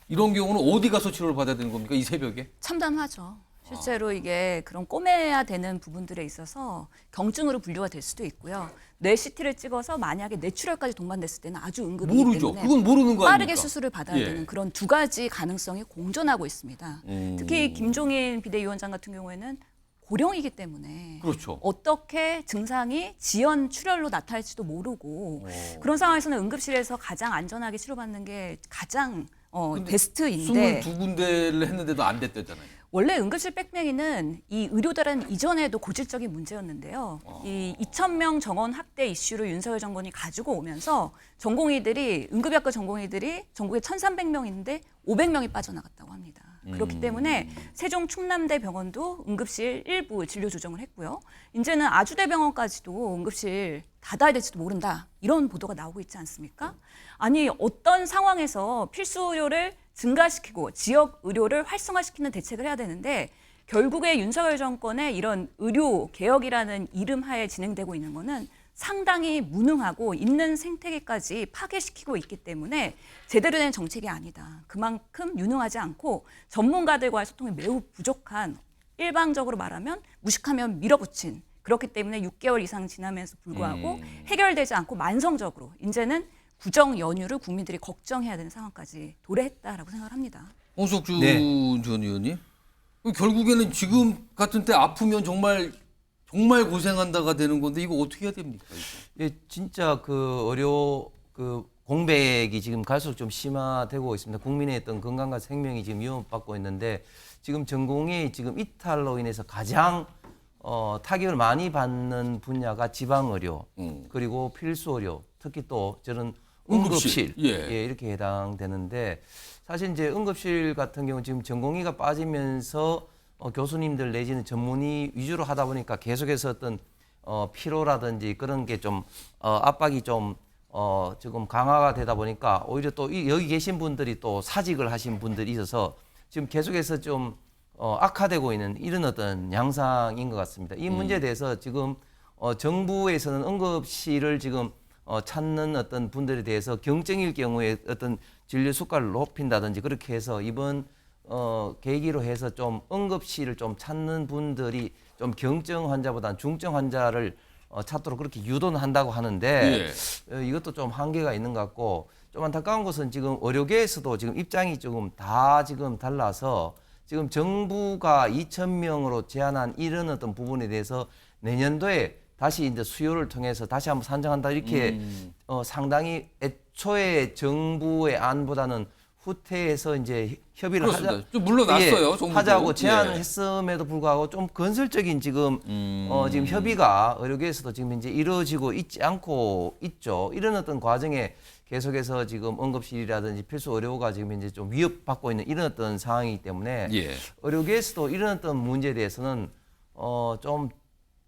이런 경우는 어디 가서 치료를 받아야 되는 겁니까? 이 새벽에? 참담하죠. 실제로 이게 그런 꼬매야 되는 부분들에 있어서 경증으로 분류가 될 수도 있고요. 뇌 CT를 찍어서 만약에 뇌출혈까지 동반됐을 때는 아주 응급이기 모르죠. 때문에 그건 모르는 거 아닙니까? 빠르게 수술을 받아야 예. 되는 그런 두 가지 가능성이 공존하고 있습니다. 특히 김종인 비대위원장 같은 경우에는 고령이기 때문에 그렇죠. 어떻게 증상이 지연 출혈로 나타날지도 모르고 그런 상황에서는 응급실에서 가장 안전하게 치료받는 게 가장 베스트인데 22군데를 했는데도 안 됐다잖아요. 원래 응급실 빽뺑이는 이 의료다란 이전에도 고질적인 문제였는데요. 이 2,000명 정원 확대 이슈를 윤석열 정권이 가지고 오면서 전공의들이 응급의학과 전공의들이 전국에 1,300명인데 500명이 빠져나갔다고 합니다. 그렇기 때문에 세종 충남대 병원도 응급실 일부 진료 조정을 했고요. 이제는 아주대병원까지도 응급실 닫아야 될지도 모른다. 이런 보도가 나오고 있지 않습니까? 아니 어떤 상황에서 필수 의료를 증가시키고 지역 의료를 활성화시키는 대책을 해야 되는데 결국에 윤석열 정권의 이런 의료 개혁이라는 이름 하에 진행되고 있는 거는 상당히 무능하고 있는 생태계까지 파괴시키고 있기 때문에 제대로 된 정책이 아니다. 그만큼 유능하지 않고 전문가들과의 소통이 매우 부족한, 일방적으로 말하면 무식하면 밀어붙인, 그렇기 때문에 6개월 이상 지나면서 불구하고 해결되지 않고 만성적으로 이제는 구정 연휴를 국민들이 걱정해야 되는 상황까지 도래했다라고 생각을 합니다. 홍석준 전 의원님, 결국에는 지금 같은 때 아프면 정말 고생한다가 되는 건데 이거 어떻게 해야 됩니까? 이거? 예, 진짜 그 의료 그 공백이 지금 갈수록 좀 심화되고 있습니다. 국민의 어떤 건강과 생명이 지금 위협받고 있는데 지금 전공이 지금 이탈로 인해서 가장 타격을 많이 받는 분야가 지방의료 그리고 필수의료 특히 또 저는 응급실 예, 이렇게 해당되는데 사실 이제 응급실 같은 경우 지금 전공의가 빠지면서 교수님들 내지는 전문의 위주로 하다 보니까 계속해서 어떤 피로라든지 그런 게 좀 압박이 좀 지금 강화가 되다 보니까 오히려 또 여기 계신 분들이 또 사직을 하신 분들이 있어서 지금 계속해서 좀 악화되고 있는 이런 어떤 양상인 것 같습니다. 이 문제에 대해서 지금 정부에서는 응급실을 지금 찾는 어떤 분들에 대해서 경증일 경우에 어떤 진료 수가를 높인다든지 그렇게 해서 이번 계기로 해서 좀 응급실을 좀 찾는 분들이 좀 경증 환자보다는 중증 환자를 찾도록 그렇게 유도는 한다고 하는데 이것도 좀 한계가 있는 것 같고 좀 안타까운 것은 지금 의료계에서도 지금 입장이 조금 다 지금 달라서 지금 정부가 2,000명으로 제한한 이런 어떤 부분에 대해서 내년도에 다시 이제 수요를 통해서 다시 한번 산정한다 이렇게 상당히 애초에 정부의 안보다는 후퇴해서 이제 협의를 그렇습니다. 좀 물러났어요. 하자고 제안을 했음에도 불구하고 좀 건설적인 지금 지금 협의가 의료계에서도 지금 이제 이루어지고 있지 않고 있죠. 이런 어떤 과정에 계속해서 지금 응급실이라든지 필수 의료가 지금 이제 좀 위협받고 있는 이런 어떤 상황이기 때문에 의료계에서도 이런 어떤 문제에 대해서는 좀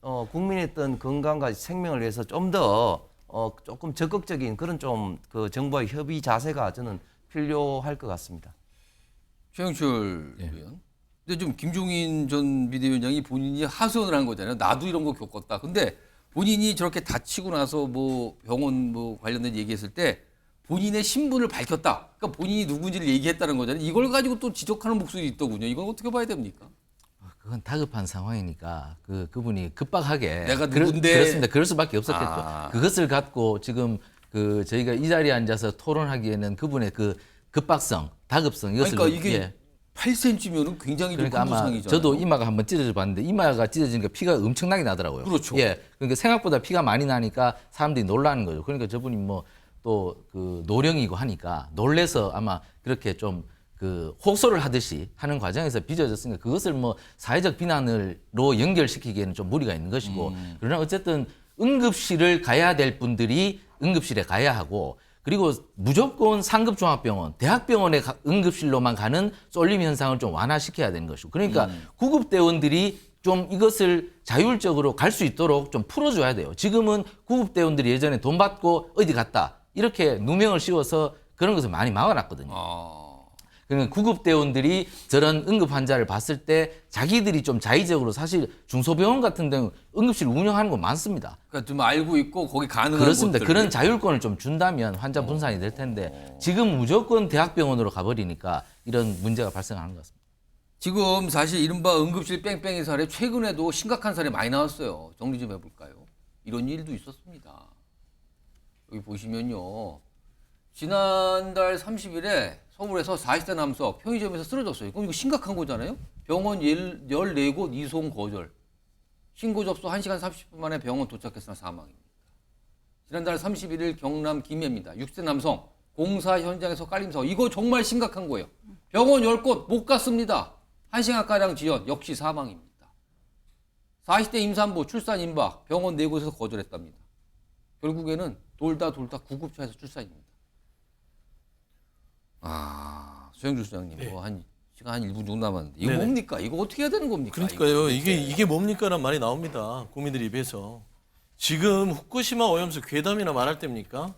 국민의 어떤 건강과 생명을 위해서 좀 더 조금 적극적인 그런 좀 그 정부와의 협의 자세가 저는 필요할 것 같습니다. 최영철 의원. 근데 좀 김종인 전 비대위원장이 본인이 하소연을 한 거잖아요. 나도 이런 거 겪었다. 근데 본인이 저렇게 다치고 나서 뭐 병원 뭐 관련된 얘기했을 때 본인의 신분을 밝혔다. 그러니까 본인이 누군지를 얘기했다는 거잖아요. 이걸 가지고 또 지적하는 목소리 있더군요. 이건 어떻게 봐야 됩니까? 그건 다급한 상황이니까 그분이 급박하게 내가 누군데 그렇습니다. 그럴 수밖에 없었겠죠. 그것을 갖고 지금 저희가 이 자리에 앉아서 토론하기에는 그분의 그 급박성, 다급성 이것을 그러니까 이게 8cm면은 굉장히 그러니까 큰 부상이잖아요. 저도 이마가 한번 찢어져 봤는데 이마가 찢어지니까 피가 엄청나게 나더라고요. 그렇죠. 예, 그러니까 생각보다 피가 많이 나니까 사람들이 놀라는 거죠. 그러니까 저분이 뭐 또 그 노령이고 하니까 놀래서 아마 그렇게 좀 그 호소를 하듯이 하는 과정에서 빚어졌으니까 그것을 뭐 사회적 비난으로 연결시키기에는 좀 무리가 있는 것이고 그러나 어쨌든 응급실을 가야 될 분들이 응급실에 가야 하고 그리고 무조건 상급 종합병원, 대학병원의 응급실로만 가는 쏠림 현상을 좀 완화시켜야 되는 것이고 그러니까 구급대원들이 좀 이것을 자율적으로 갈 수 있도록 좀 풀어줘야 돼요. 지금은 구급대원들이 예전에 돈 받고 어디 갔다 이렇게 누명을 씌워서 그런 것을 많이 막아놨거든요. 그러니까 구급대원들이 저런 응급 환자를 봤을 때 자기들이 좀 자의적으로 사실 중소병원 같은 데는 응급실 운영하는 거 많습니다. 그러니까 좀 알고 있고 거기 가능한 그렇습니다. 곳들. 그런 자율권을 좀 준다면 환자 분산이 될 텐데 지금 무조건 대학병원으로 가버리니까 이런 문제가 발생하는 것 같습니다. 지금 사실 이른바 응급실 뺑뺑이 사례 최근에도 심각한 사례 많이 나왔어요. 정리 좀 해볼까요? 이런 일도 있었습니다. 여기 보시면요. 지난달 30일에 서울에서 40대 남성 편의점에서 쓰러졌어요. 그럼 이거 심각한 거잖아요. 병원 14곳 이송 거절. 신고 접수 1시간 30분 만에 병원 도착했으나 사망입니다. 지난달 31일 경남 김해입니다. 60대 남성 공사 현장에서 깔림사고. 이거 정말 심각한 거예요. 병원 10곳 못 갔습니다. 1시간가량 지연 역시 사망입니다. 40대 임산부 출산 임박 병원 4곳에서 거절했답니다. 결국에는 돌다 구급차에서 출산입니다. 소영주 소장님, 네. 뭐 한 시간 한 1분 정도 남았는데 이거 네네. 뭡니까? 이거 어떻게 해야 되는 겁니까? 그러니까요. 이게 뭡니까라는 말이 나옵니다. 국민들 입에서. 지금 후쿠시마 오염수 괴담이나 말할 때입니까?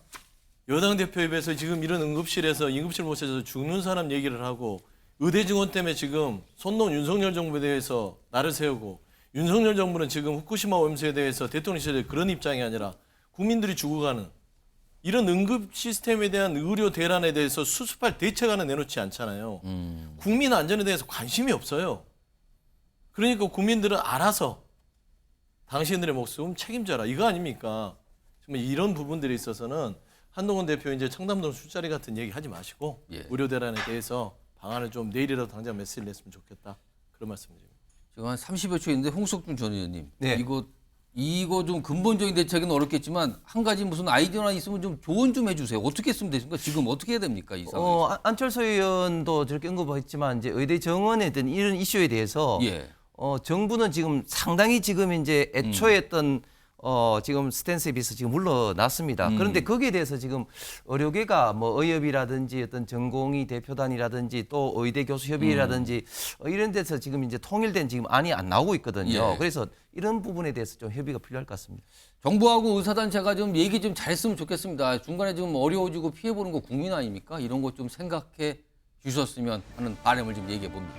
여당 대표 입에서 지금 이런 응급실에서 응급실 못 찾아서 죽는 사람 얘기를 하고 의대 증원 때문에 지금 손 놓은 윤석열 정부에 대해서 나를 세우고 윤석열 정부는 지금 후쿠시마 오염수에 대해서 대통령실에 그런 입장이 아니라 국민들이 죽어가는 이런 응급 시스템에 대한 의료 대란에 대해서 수습할 대책안을 내놓지 않잖아요. 국민 안전에 대해서 관심이 없어요. 그러니까 국민들은 알아서 당신들의 목숨 책임져라 이거 아닙니까? 정말 이런 부분들에 있어서는 한동훈 대표 이제 청담동 술자리 같은 얘기 하지 마시고 의료 대란에 대해서 방안을 좀 내일이라도 당장 메시지를 냈으면 좋겠다 그런 말씀드립니다. 지금 한 30여 초 있는데 홍석준 전 의원님, 네. 이거 좀 근본적인 대책은 어렵겠지만 한 가지 무슨 아이디어나 있으면 좀 조언 좀 해주세요. 어떻게 했으면 되십니까? 지금 어떻게 해야 됩니까? 이 상황에서. 안철수 의원도 저렇게 언급했지만 이제 의대 정원에 대한 이런 이슈에 대해서 정부는 지금 상당히 지금 이제 애초에 했던 지금 스탠스에 비해서 지금 물러났습니다. 그런데 거기에 대해서 지금 의료계가 뭐 의협이라든지 어떤 전공의 대표단이라든지 또 의대 교수 협의회라든지 이런 데서 지금 이제 통일된 지금 안이 안 나오고 있거든요. 그래서 이런 부분에 대해서 좀 협의가 필요할 것 같습니다. 정부하고 의사단체가 좀 얘기 좀 잘했으면 좋겠습니다. 중간에 지금 어려워지고 피해보는 거 국민 아닙니까? 이런 거 좀 생각해 주셨으면 하는 바람을 좀 얘기해 봅니다.